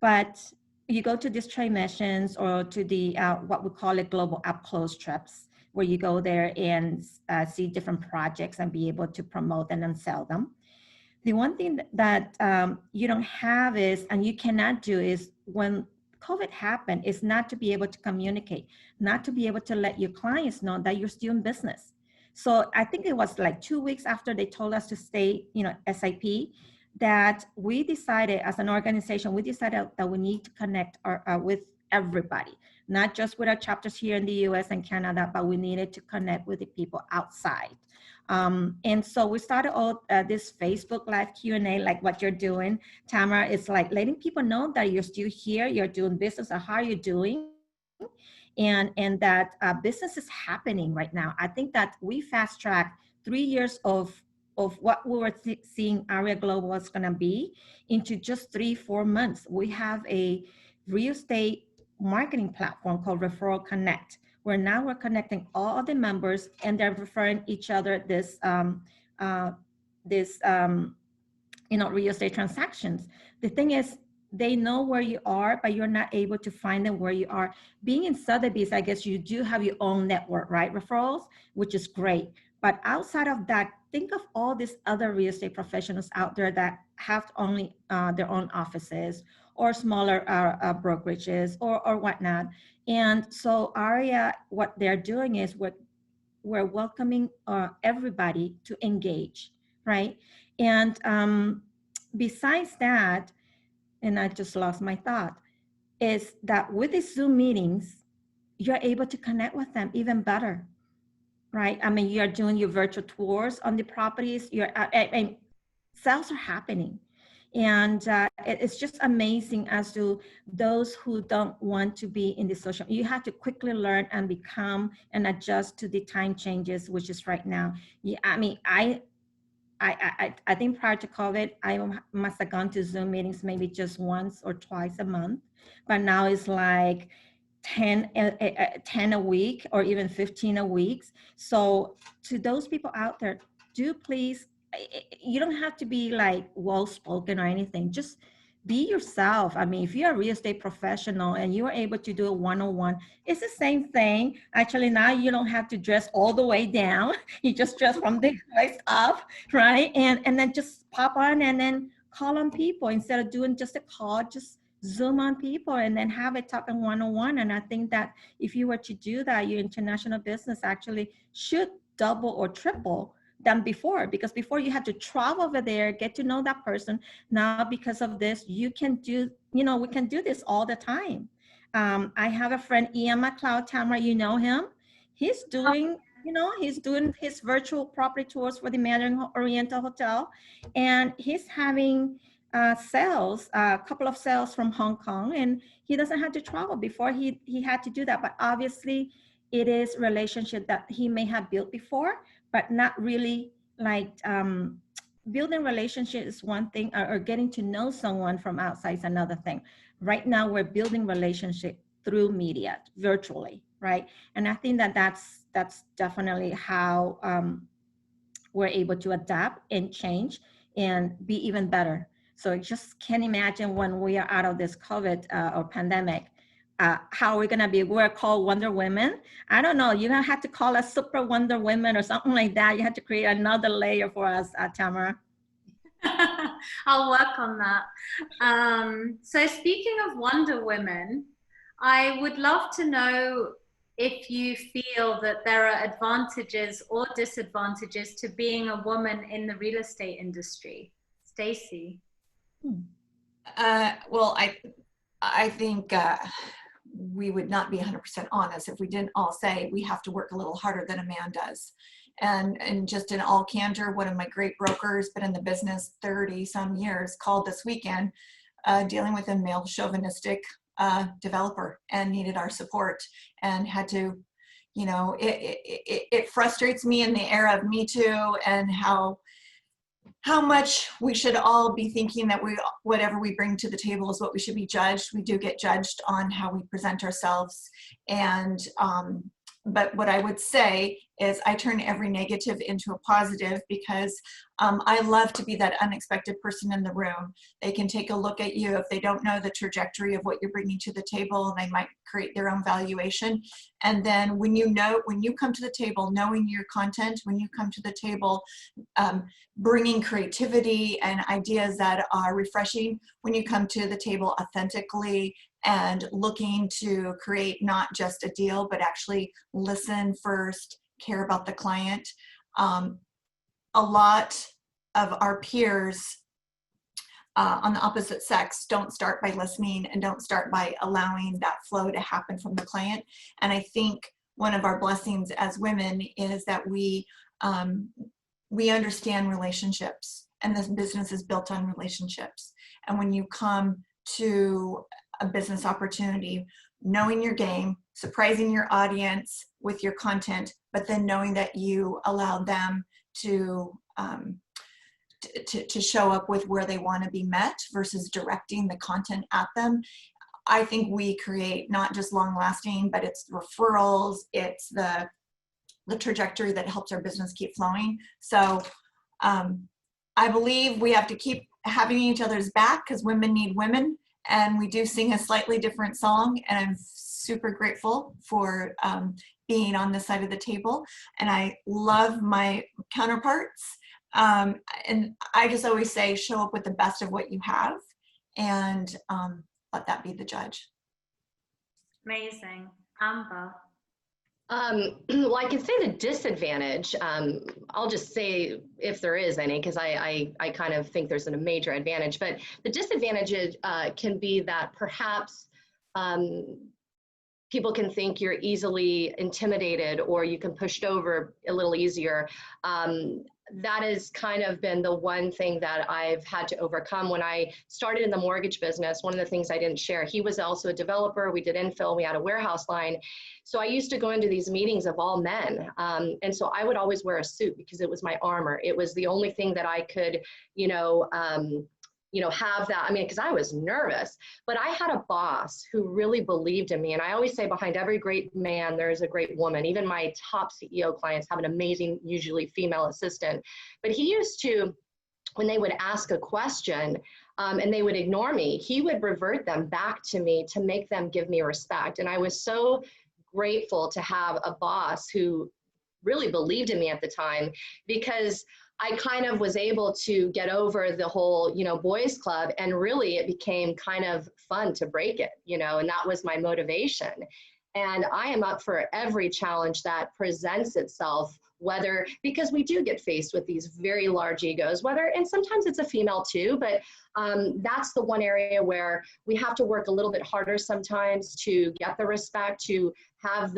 But you go to these trade missions or to the, what we call it, global up close trips, where you go there and see different projects and be able to promote them and sell them. The one thing that you don't have is, and you cannot do, is when COVID happened, is not to be able to communicate, not to be able to let your clients know that you're still in business. So I think it was like 2 weeks after they told us to stay, you know, SIP, that we decided as an organization, we decided that we need to connect with everybody, not just with our chapters here in the US and Canada, but we needed to connect with the people outside. And so we started all this Facebook Live Q&A, like what you're doing, Tamara. It's like letting people know that you're still here, you're doing business, or how are you doing? And that business is happening right now. I think that we fast tracked 3 years of what we were seeing AREAA Global was going to be into just 3-4 months. We have a real estate marketing platform called Referral Connect, where now we're connecting all the members and they're referring each other this you know, real estate transactions. The thing is, they know where you are, but you're not able to find them where you are. Being in Sotheby's, I guess you do have your own network, right? Referrals, which is great. But outside of that, think of all these other real estate professionals out there that have only their own offices or smaller brokerages or whatnot. And so AREAA, what they're doing is we're welcoming everybody to engage, right? And besides that, and I just lost my thought. is that with the Zoom meetings, you're able to connect with them even better, right? I mean, you're doing your virtual tours on the properties. Sales are happening. And it's just amazing as to those who don't want to be in the social. You have to quickly learn and become and adjust to the time changes, which is right now. Yeah, I mean, I think prior to COVID, I must have gone to Zoom meetings maybe just once or twice a month, but now it's like 10 a week or even 15 a week. So to those people out there, do please, you don't have to be like well-spoken or anything. Just be yourself. I mean, if you're a real estate professional and you are able to do a one-on-one, it's the same thing. Actually, now you don't have to dress all the way down. You just dress from the waist up, right? And then just pop on and then call on people instead of doing just a call, just Zoom on people and then have it talking one-on-one. And I think that if you were to do that, your international business actually should double or triple than before, because before you had to travel over there, get to know that person. Now, because of this, you can do, we can do this all the time. I have a friend, Ian McLeod, Tamara, you know him. He's doing, he's doing his virtual property tours for the Mandarin Oriental Hotel, and he's having sales, a couple of sales from Hong Kong, and he doesn't have to travel. Before he had to do that, but obviously it is relationship that he may have built before, but not really like building relationship is one thing, or getting to know someone from outside is another thing. Right now we're building relationship through media virtually, right? And I think that that's definitely how we're able to adapt and change and be even better. So I just can't imagine when we are out of this COVID or pandemic, how we're gonna be. We're called Wonder Women. I don't know, you're gonna have to call us Super Wonder Women or something like that. You have to create another layer for us, Tamara. I'll work on that. So speaking of Wonder Women, I would love to know if you feel that there are advantages or disadvantages to being a woman in the real estate industry. Stacy. Well, I think we would not be 100% honest if we didn't all say we have to work a little harder than a man does. And just in all candor, one of my great brokers, been in the business 30 some years, called this weekend dealing with a male chauvinistic developer and needed our support and had to, it frustrates me in the era of Me Too and how much we should all be thinking that whatever we bring to the table is what we should be judged. We do get judged on how we present ourselves. And, but what I would say is I turn every negative into a positive because I love to be that unexpected person in the room. They can take a look at you. If they don't know the trajectory of what you're bringing to the table, they might create their own valuation. And then when you come to the table, knowing your content, when you come to the table, bringing creativity and ideas that are refreshing, when you come to the table authentically and looking to create not just a deal, but actually listen first, care about the client. A lot of our peers on the opposite sex don't start by listening and don't start by allowing that flow to happen from the client. And I think one of our blessings as women is that we understand relationships, and this business is built on relationships. And when you come to a business opportunity, knowing your game, surprising your audience with your content, but then knowing that you allow them to show up with where they want to be met versus directing the content at them. I think we create not just long lasting, but it's referrals, it's the trajectory that helps our business keep flowing. So I believe we have to keep having each other's back because women need women, and we do sing a slightly different song, and I'm super grateful for being on this side of the table, and I love my counterparts. And I just always say, show up with the best of what you have, and let that be the judge. Amazing. Amber. Well, I can say the disadvantage, I'll just say if there is any, because I kind of think there's a major advantage, but the disadvantage can be that perhaps people can think you're easily intimidated or you can push it over a little easier. That has kind of been the one thing that I've had to overcome. When I started in the mortgage business, one of the things I didn't share, he was also a developer. We did infill, we had a warehouse line. So I used to go into these meetings of all men. And so I would always wear a suit because it was my armor. It was the only thing that I could, have that. I mean, because I was nervous, but I had a boss who really believed in me. And I always say behind every great man, there's a great woman. Even my top CEO clients have an amazing, usually female assistant. But he used to, when they would ask a question and they would ignore me, he would revert them back to me to make them give me respect. And I was so grateful to have a boss who really believed in me at the time, because I kind of was able to get over the whole, boys club, and really it became kind of fun to break it, and that was my motivation. And I am up for every challenge that presents itself, because we do get faced with these very large egos, and sometimes it's a female too, but that's the one area where we have to work a little bit harder sometimes to get the respect, to have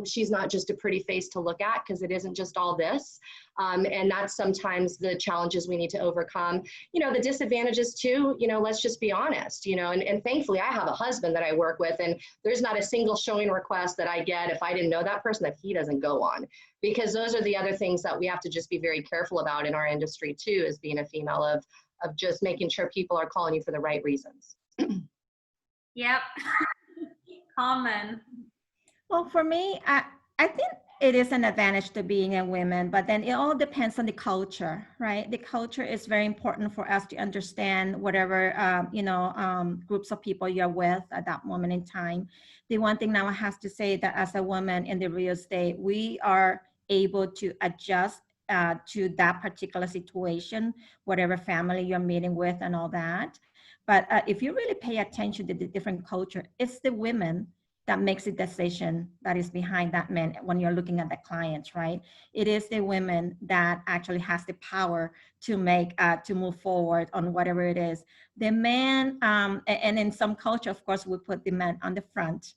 she's not just a pretty face to look at, because it isn't just all this. And that's sometimes the challenges we need to overcome. The disadvantages too, let's just be honest, and thankfully I have a husband that I work with, and there's not a single showing request that I get if I didn't know that person that he doesn't go on, because those are the other things that we have to just be very careful about in our industry too, as being a female, of just making sure people are calling you for the right reasons. Yep. Carmen. Well, for me, I think it is an advantage to being a woman, but then it all depends on the culture, right? The culture is very important for us to understand whatever, groups of people you're with at that moment in time. The one thing now I have to say that as a woman in the real estate, we are able to adjust to that particular situation, whatever family you're meeting with and all that. But if you really pay attention to the different culture, it's the women that makes a decision that is behind that man when you're looking at the clients, right? It is the women that actually has the power to make, to move forward on whatever it is. The man, and in some culture, of course, we put the man on the front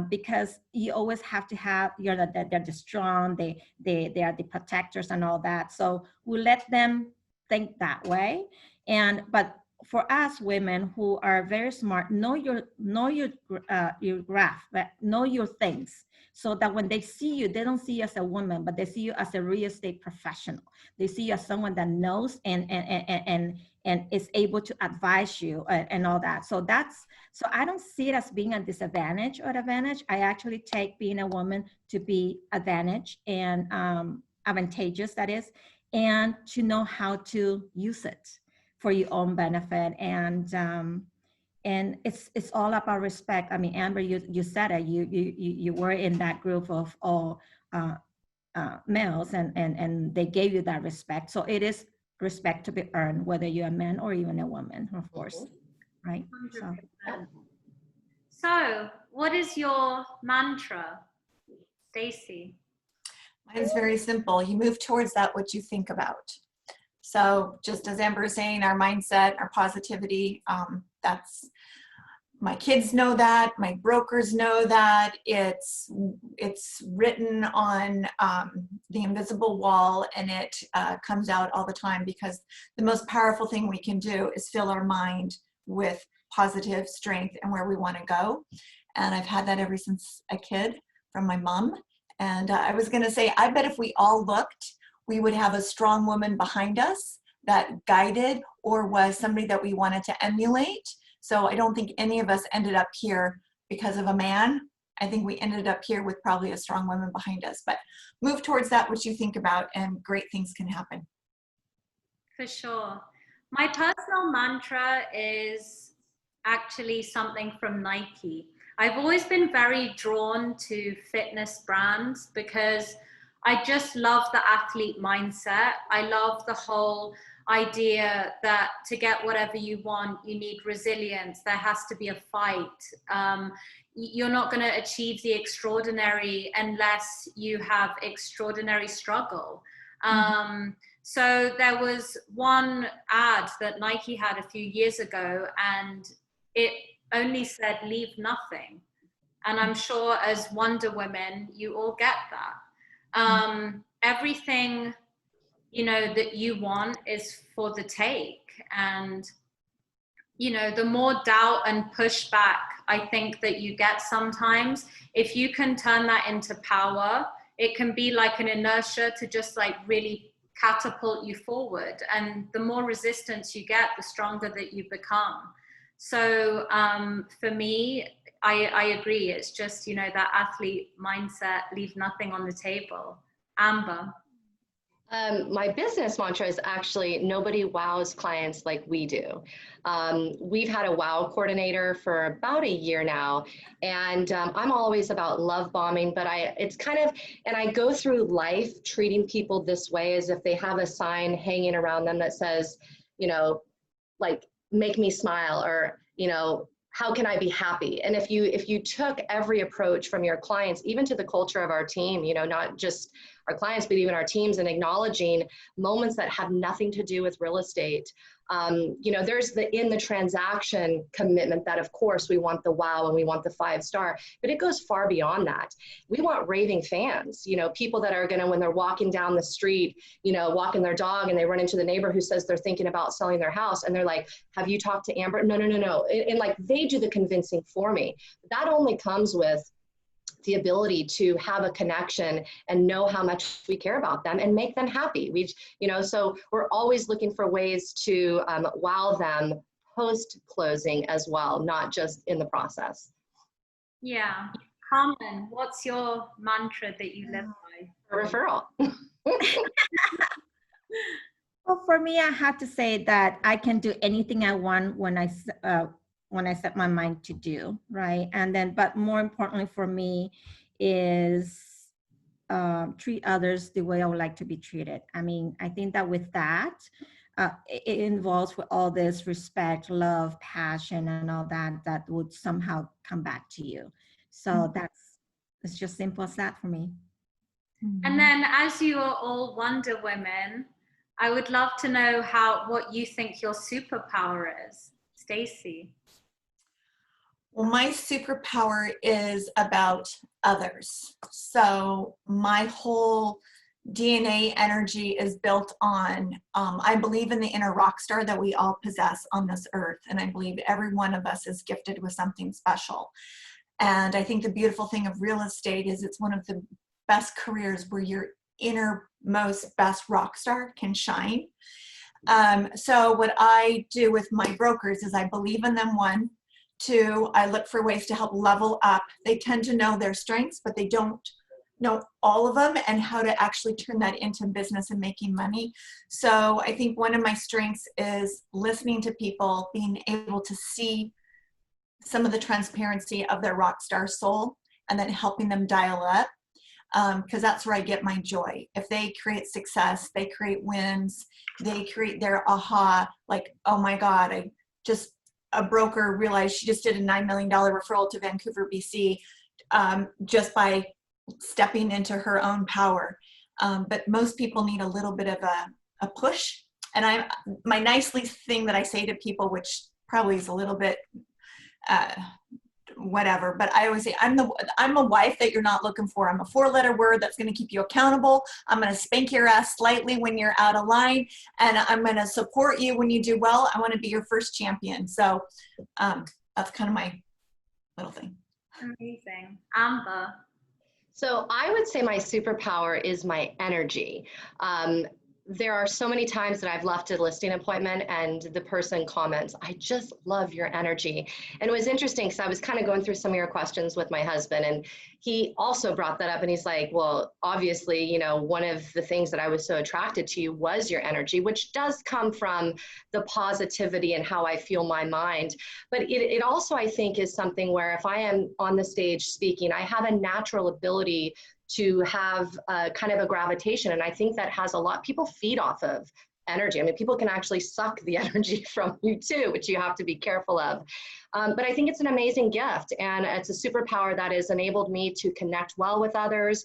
because you always have to have, they're the strong, they are the protectors and all that. So we let them think that way. But for us women who are very smart, know your graph, but know your things, so that when they see you, they don't see you as a woman, but they see you as a real estate professional. They see you as someone that knows and is able to advise you and all that. So I don't see it as being a disadvantage or advantage. I actually take being a woman to be advantage and advantageous, that is, and to know how to use it for your own benefit. And it's all about respect. I mean, Amber, you said it, you were in that group of all males, and they gave you that respect. So it is respect to be earned, whether you're a man or even a woman, of course, right? 100%. So what is your mantra, Stacy? Mine's very simple. You move towards that what you think about. So just as Amber is saying, our mindset, our positivity, that's, my kids know that, my brokers know that, it's written on the invisible wall, and it comes out all the time, because the most powerful thing we can do is fill our mind with positive strength and where we want to go. And I've had that ever since a kid from my mom. And I was going to say, I bet if we all looked, we would have a strong woman behind us that guided or was somebody that we wanted to emulate. So I don't think any of us ended up here because of a man. I think we ended up here with probably a strong woman behind us. But move towards that what you think about, and great things can happen. For sure. My personal mantra is actually something from Nike. I've always been very drawn to fitness brands because I just love the athlete mindset. I love the whole idea that to get whatever you want, you need resilience. There has to be a fight. You're not going to achieve the extraordinary unless you have extraordinary struggle. So there was one ad that Nike had a few years ago, and it only said leave nothing. And I'm sure as Wonder Women, you all get that. Everything, you know, that you want is for the take. And, you know, the more doubt and pushback I think that you get sometimes, if you can turn that into power, it can be like an inertia to just like really catapult you forward. And the more resistance you get, the stronger that you become. So for me, I agree. It's just, you know, that athlete mindset, leave nothing on the table. Amber. My business mantra is actually nobody wows clients like we do. We've had a wow coordinator for about a year now, and I'm always about love bombing, but it's kind of, and I go through life treating people this way as if they have a sign hanging around them that says, you know, like, make me smile, or, you know, how can I be happy? And if you took every approach from your clients, even to the culture of our team, you know, not just our clients, but even our teams, and acknowledging moments that have nothing to do with real estate. You know, there's in the transaction commitment that, of course, we want the wow and we want the 5-star, but it goes far beyond that. We want raving fans, you know, people that are gonna, when they're walking down the street, you know, walking their dog, and they run into the neighbor who says they're thinking about selling their house, and they're like, have you talked to Amber? No. And like, they do the convincing for me. That only comes with the ability to have a connection and know how much we care about them and make them happy. You know, so we're always looking for ways to wow them post closing as well, not just in the process. Yeah. Carmen, what's your mantra that you live by? A referral. Well, for me, I have to say that I can do anything I want when I set my mind to do, right? And then, but more importantly for me is treat others the way I would like to be treated. I mean, I think that with that, it involves with all this respect, love, passion, and all that, that would somehow come back to you. So it's just simple as that for me. And then, as you are all Wonder Women, I would love to know what you think your superpower is. Stacy. Well, my superpower is about others. So my whole DNA energy is built on, I believe in the inner rock star that we all possess on this earth. And I believe every one of us is gifted with something special. And I think the beautiful thing of real estate is it's one of the best careers where your innermost best rock star can shine. So what I do with my brokers is I believe in them, 1. 2, I look for ways to help level up. They tend to know their strengths, but they don't know all of them and how to actually turn that into business and making money. So I think one of my strengths is listening to people, being able to see some of the transparency of their rock star soul, and then helping them dial up. Because that's where I get my joy. If they create success, they create wins, they create their aha, like, oh my God, a broker realized she just did a $9 million referral to Vancouver, BC, just by stepping into her own power. But most people need a little bit of a push. And my nicely thing that I say to people, which probably is a little bit, whatever, but I always say, I'm a wife that you're not looking for. I'm a 4-letter word that's going to keep you accountable. I'm going to spank your ass slightly when you're out of line, and I'm going to support you when you do well. I want to be your first champion. So that's kind of my little thing. Amazing. Amber. So I would say my superpower is my energy. There are so many times that I've left a listing appointment and the person comments, I just love your energy. And it was interesting because I was kind of going through some of your questions with my husband, and he also brought that up, and he's like, well, obviously, you know, one of the things that I was so attracted to you was your energy, which does come from the positivity and how I feel my mind. But it also, I think, is something where if I am on the stage speaking, I have a natural ability to have kind of a gravitation. And I think that has a lot, people feed off of energy. I mean, people can actually suck the energy from you too, which you have to be careful of. But I think it's an amazing gift, and it's a superpower that has enabled me to connect well with others.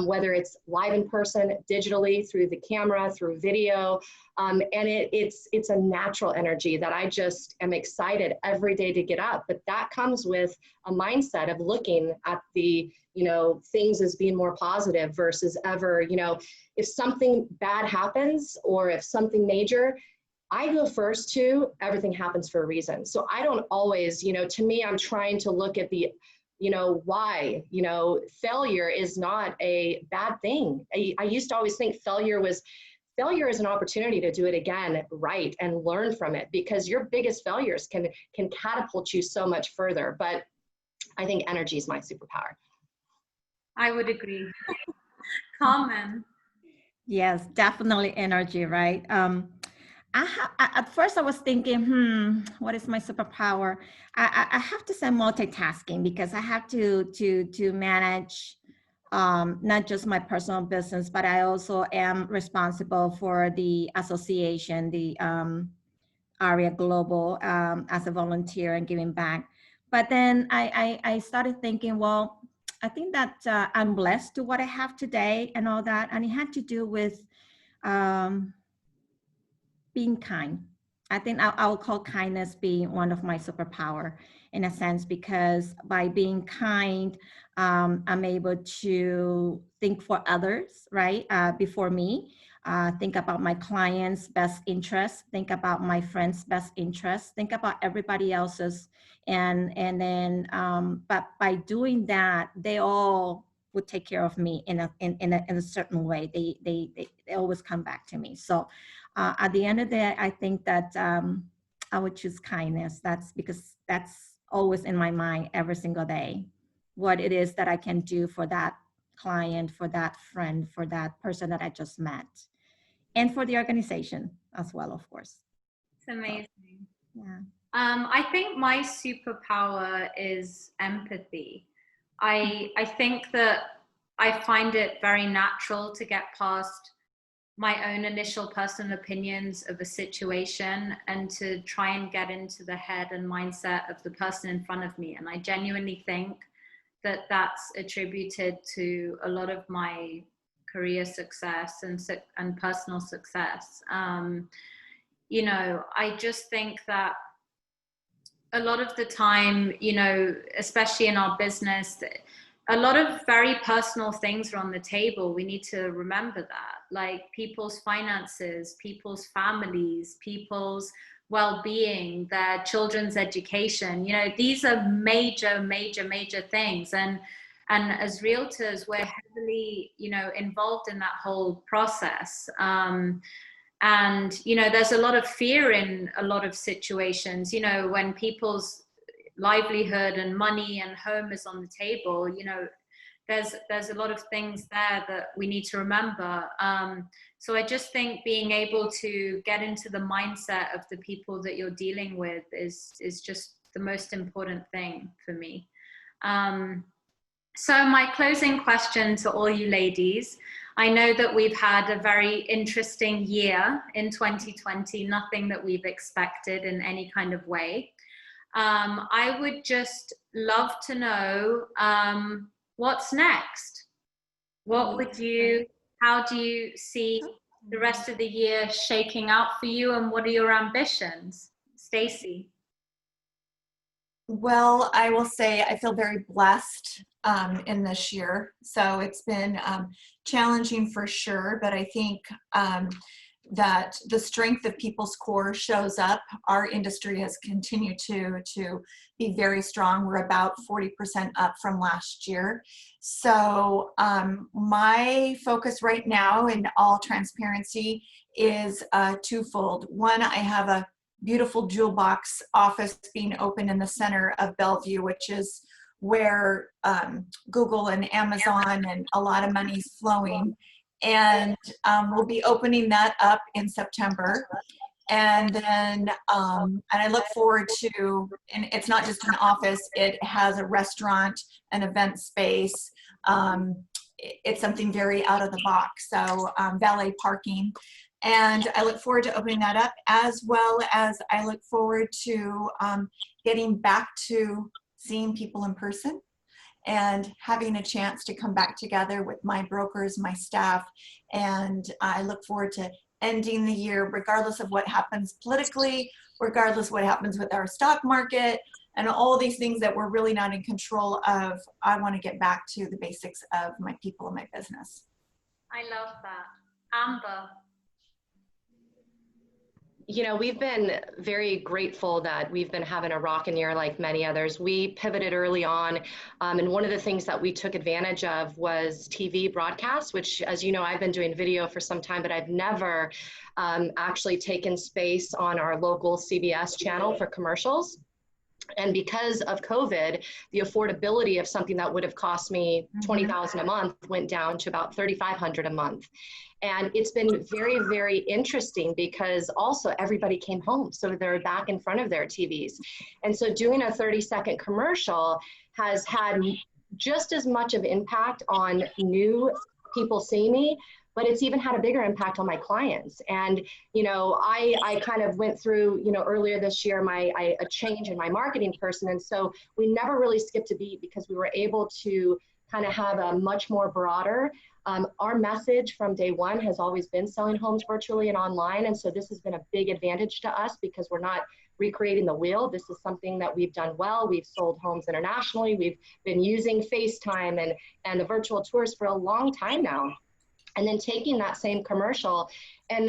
whether it's live in person, digitally, through the camera, through video. And it's a natural energy that I just am excited every day to get up. But that comes with a mindset of looking at the, you know, things as being more positive versus ever, you know, if something bad happens or if something major, I go first to everything happens for a reason. So I don't always, you know, to me, I'm trying to look at the, you know, why, you know, failure is not a bad thing. I used to always think failure is an opportunity to do it again right and learn from it, because your biggest failures can catapult you so much further. But I think energy is my superpower. I would agree. Carmen. Yes, definitely energy, right? At first I was thinking, what is my superpower? I have to say multitasking, because I have to manage not just my personal business, but I also am responsible for the association, the AREAA Global, as a volunteer and giving back. But then I started thinking, well, I think that I'm blessed to what I have today and all that. And it had to do with being kind. I think I'll call kindness being one of my superpower in a sense, because by being kind, I'm able to think for others, right? Before me, think about my clients' best interests, think about my friends' best interests, think about everybody else's. And then, but by doing that, they all would take care of me in a certain way. They always come back to me. So at the end of the day, I think that I would choose kindness. That's because that's always in my mind every single day, what it is that I can do for that client, for that friend, for that person that I just met, and for the organization as well, of course. It's amazing. Yeah. I think my superpower is empathy. I think that I find it very natural to get past my own initial personal opinions of a situation and to try and get into the head and mindset of the person in front of me. And I genuinely think that that's attributed to a lot of my career success and personal success. You know, I just think that a lot of the time, you know, especially in our business, a lot of very personal things are on the table. We need to remember that, like people's finances, people's families, people's well-being, their children's education. You know, these are major, major, major things. And as realtors, we're heavily, you know, involved in that whole process. And, you know, there's a lot of fear in a lot of situations, you know, when people's livelihood and money and home is on the table, you know, there's a lot of things there that we need to remember. So I just think being able to get into the mindset of the people that you're dealing with is just the most important thing for me. So my closing question to all you ladies, I know that we've had a very interesting year in 2020, nothing that we've expected in any kind of way. I would just love to know what's next. What would you, how do you see the rest of the year shaking out for you, and what are your ambitions? Stacy. Well, I will say I feel very blessed in this year. So it's been challenging for sure, but I think that the strength of people's core shows up. Our industry has continued to be very strong. We're about 40% up from last year. So my focus right now, in all transparency, is twofold. One, I have a beautiful jewel box office being open in the center of Bellevue, which is where Google and Amazon and a lot of money's flowing. And we'll be opening that up in September. And then, and I look forward to, and it's not just an office, it has a restaurant, an event space. It's something very out of the box. So valet parking. And I look forward to opening that up, as well as I look forward to getting back to seeing people in person and having a chance to come back together with my brokers, my staff, and I look forward to ending the year, regardless of what happens politically, regardless of what happens with our stock market, and all these things that we're really not in control of. I want to get back to the basics of my people and my business. I love that. Amber. You know, we've been very grateful that we've been having a rockin' year like many others. We pivoted early on, and one of the things that we took advantage of was TV broadcasts, which, as you know, I've been doing video for some time, but I've never actually taken space on our local CBS channel for commercials. And because of COVID, the affordability of something that would have cost me $20,000 a month went down to about $3,500 a month. And it's been very, very interesting because also everybody came home. So they're back in front of their TVs. And so doing a 30-second commercial has had just as much of impact on new people seeing me, but it's even had a bigger impact on my clients. And, you know, I kind of went through, you know, earlier this year, a change in my marketing person. And so we never really skipped a beat because we were able to kind of have a much more broader, our message from day one has always been selling homes virtually and online. And so this has been a big advantage to us because we're not recreating the wheel. This is something that we've done well. We've sold homes internationally. We've been using FaceTime and the virtual tours for a long time now. And then taking that same commercial and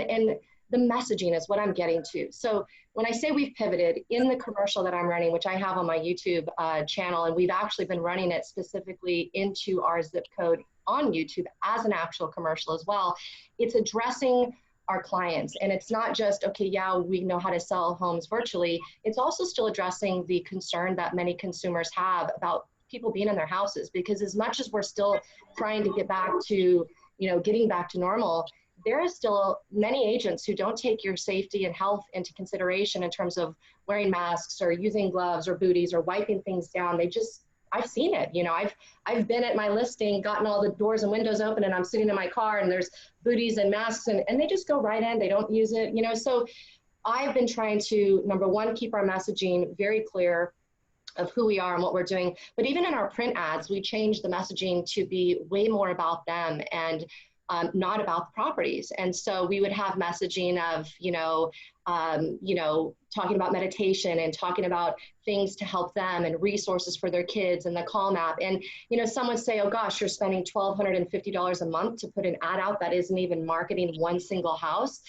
the messaging is what I'm getting to. So when I say we've pivoted in the commercial that I'm running, which I have on my YouTube channel, and we've actually been running it specifically into our zip code on YouTube as an actual commercial as well, it's addressing our clients. And it's not just, okay, yeah, we know how to sell homes virtually. It's also still addressing the concern that many consumers have about people being in their houses, because as much as we're still trying to get back to, you know, getting back to normal, there is still many agents who don't take your safety and health into consideration in terms of wearing masks or using gloves or booties or wiping things down. I've seen it, you know, I've been at my listing, gotten all the doors and windows open, and I'm sitting in my car and there's booties and masks and they just go right in, they don't use it, you know. So I've been trying to, number one, keep our messaging very clear of who we are and what we're doing. But even in our print ads, we changed the messaging to be way more about them and not about the properties. And so we would have messaging of, talking about meditation and talking about things to help them and resources for their kids and the Calm app. And, you know, some would say, oh gosh, you're spending $1,250 a month to put an ad out that isn't even marketing one single house.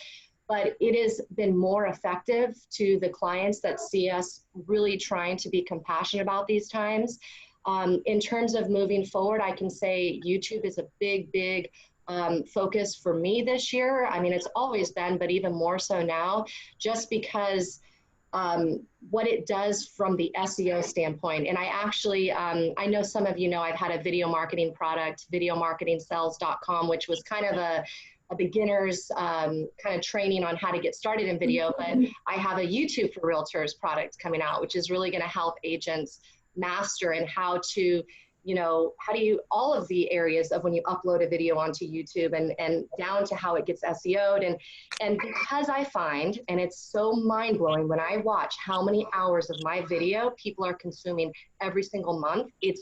But it has been more effective to the clients that see us really trying to be compassionate about these times. In terms of moving forward, I can say YouTube is a big, big focus for me this year. I mean, it's always been, but even more so now, just because what it does from the SEO standpoint. And I actually, I know some of you know, I've had a video marketing product, videomarketingsells.com, which was kind of a beginner's kind of training on how to get started in video, but I have a YouTube for Realtors product coming out, which is really going to help agents master and how to, you know, how do you, all of the areas of when you upload a video onto YouTube and down to how it gets SEO'd. And because I find, and it's so mind blowing when I watch how many hours of my video people are consuming every single month, it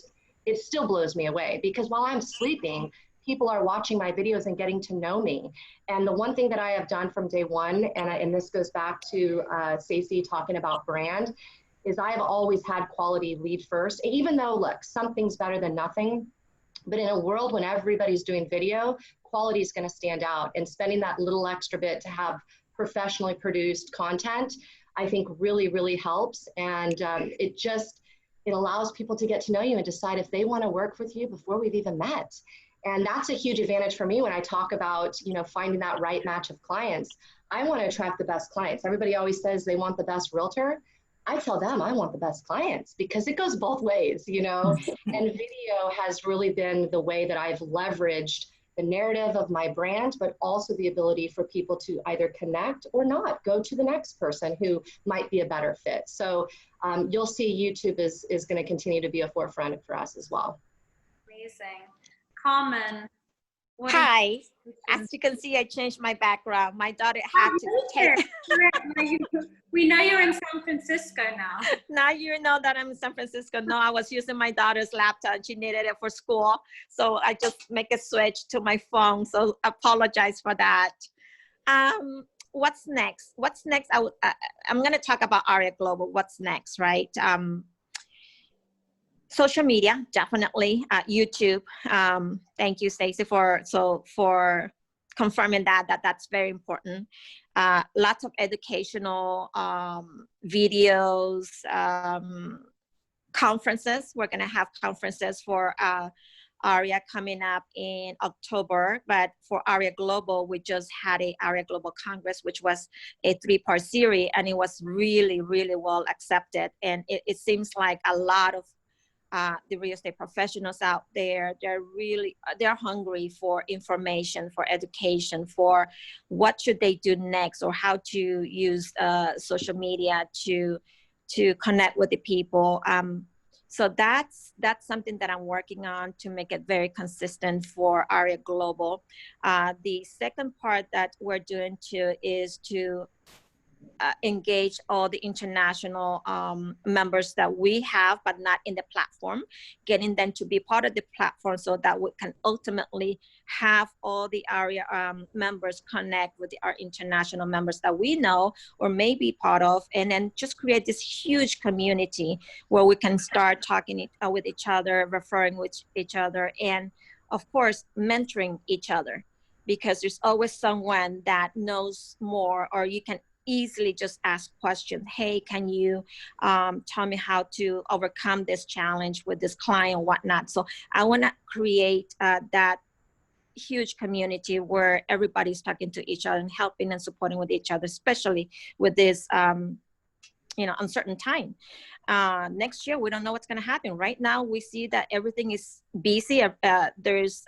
still blows me away, because while I'm sleeping, people are watching my videos and getting to know me. And the one thing that I have done from day one, and this goes back to Stacy talking about brand, is I've always had quality lead first. Even though, look, something's better than nothing, but in a world when everybody's doing video, quality is gonna stand out. And spending that little extra bit to have professionally produced content, I think really, really helps. And it allows people to get to know you and decide if they wanna work with you before we've even met. And that's a huge advantage for me when I talk about, you know, finding that right match of clients. I want to attract the best clients. Everybody always says they want the best realtor. I tell them I want the best clients, because it goes both ways, you know. And video has really been the way that I've leveraged the narrative of my brand, but also the ability for people to either connect or not, go to the next person who might be a better fit. So you'll see YouTube is going to continue to be a forefront for us as well. Amazing. Carmen, Hi. As you can see, I changed my background. My daughter had to take. We know you're in San Francisco now. Now you know that I'm in San Francisco. No, I was using my daughter's laptop. She needed it for school. So I just make a switch to my phone. So apologize for that. What's next? What's next? I'm going to talk about AREAA Global. What's next, right? Social media, definitely. YouTube. Thank you, Stacy, for confirming that's very important. Lots of educational videos, conferences. We're going to have conferences for AREAA coming up in October, but for AREAA Global, we just had a AREAA Global Congress, which was a 3-part series, and it was really, really well accepted. And it seems like a lot of the real estate professionals out there, they're hungry for information, for education, for what should they do next, or how to use social media to connect with the people. So that's something that I'm working on to make it very consistent for AREAA Global. The second part that we're doing too is to engage all the international members that we have, but not in the platform, getting them to be part of the platform so that we can ultimately have all the AREAA members connect with our international members that we know or may be part of, and then just create this huge community where we can start talking with each other, referring with each other, and of course, mentoring each other, because there's always someone that knows more, or you can easily just ask questions. Hey, can you tell me how to overcome this challenge with this client or whatnot? So I want to create that huge community where everybody's talking to each other and helping and supporting with each other, especially with this uncertain time. Next year, we don't know what's going to happen. Right now, we see that everything is busy. There's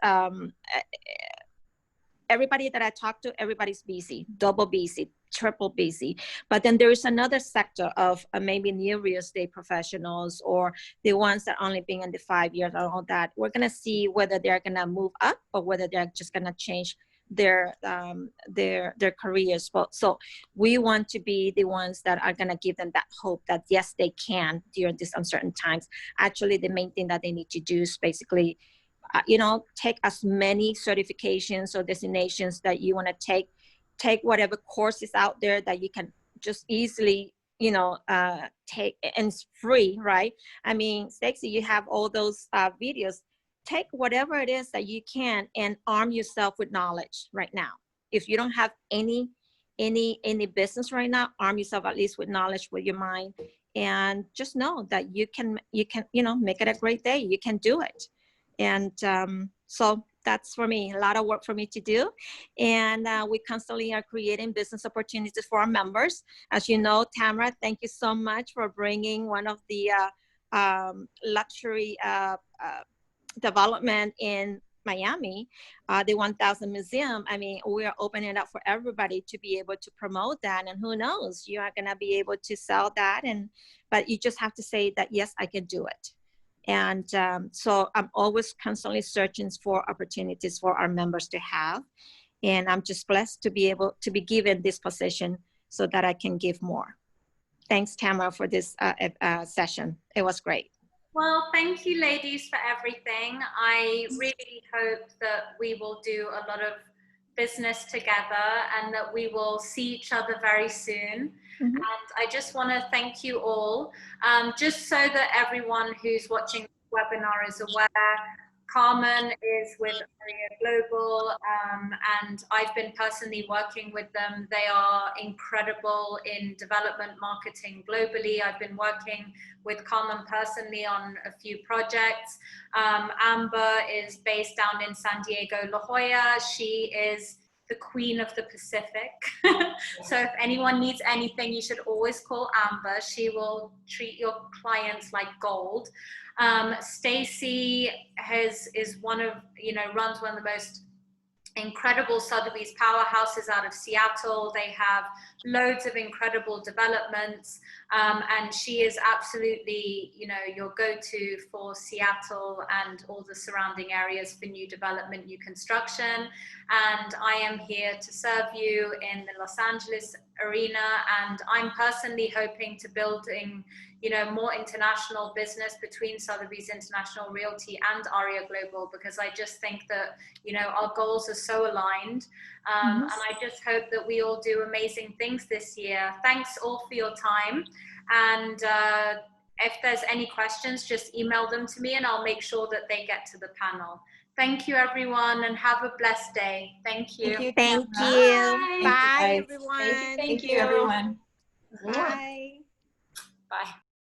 everybody that I talk to, everybody's busy, double busy, triple busy. But then there is another sector of maybe new real estate professionals, or the ones that only been in the 5 years and all that. We're going to see whether they're going to move up or whether they're just going to change their careers. So we want to be the ones that are going to give them that hope that yes, they can during these uncertain times. Actually, the main thing that they need to do is basically take as many certifications or designations that you want to take whatever courses out there that you can just easily, take, and it's free, right? I mean, Stacy, you have all those videos. Take whatever it is that you can and arm yourself with knowledge right now. If you don't have any business right now, arm yourself at least with knowledge, with your mind, and just know that you can, make it a great day. You can do it. And so that's for me, a lot of work for me to do. And we constantly are creating business opportunities for our members. As you know, Tamara, thank you so much for bringing one of the luxury development in Miami, the 1000 Museum. I mean, we are opening it up for everybody to be able to promote that. And who knows, you are going to be able to sell that. But you just have to say that, yes, I can do it. And so I'm always constantly searching for opportunities for our members to have. And I'm just blessed to be able to be given this position so that I can give more. Thanks, Tamara, for this session. It was great. Well, thank you, ladies, for everything. I really hope that we will do a lot of business together and that we will see each other very soon. Mm-hmm. And I just want to thank you all. Just so that everyone who's watching the webinar is aware, Carmen is with AREAA Global, and I've been personally working with them. They are incredible in development marketing globally. I've been working with Carmen personally on a few projects. Amber is based down in San Diego, La Jolla. She is the queen of the Pacific. So if anyone needs anything, you should always call Amber. She will treat your clients like gold. Stacy runs one of the most incredible Sotheby's powerhouses out of Seattle. They have loads of incredible developments, and she is absolutely, you know, your go-to for Seattle and all the surrounding areas for new development, new construction. And I am here to serve you in the Los Angeles arena, and I'm personally hoping to building, you know, more international business between Sotheby's International Realty and AREAA Global, because I just think that, you know, our goals are so aligned. And I just hope that we all do amazing things this year. Thanks all for your time. And if there's any questions, just email them to me and I'll make sure that they get to the panel. Thank you, everyone, and have a blessed day. Thank you. Thank you. Bye. Bye, Thank you, everyone. Thank you, everyone. Bye. Bye.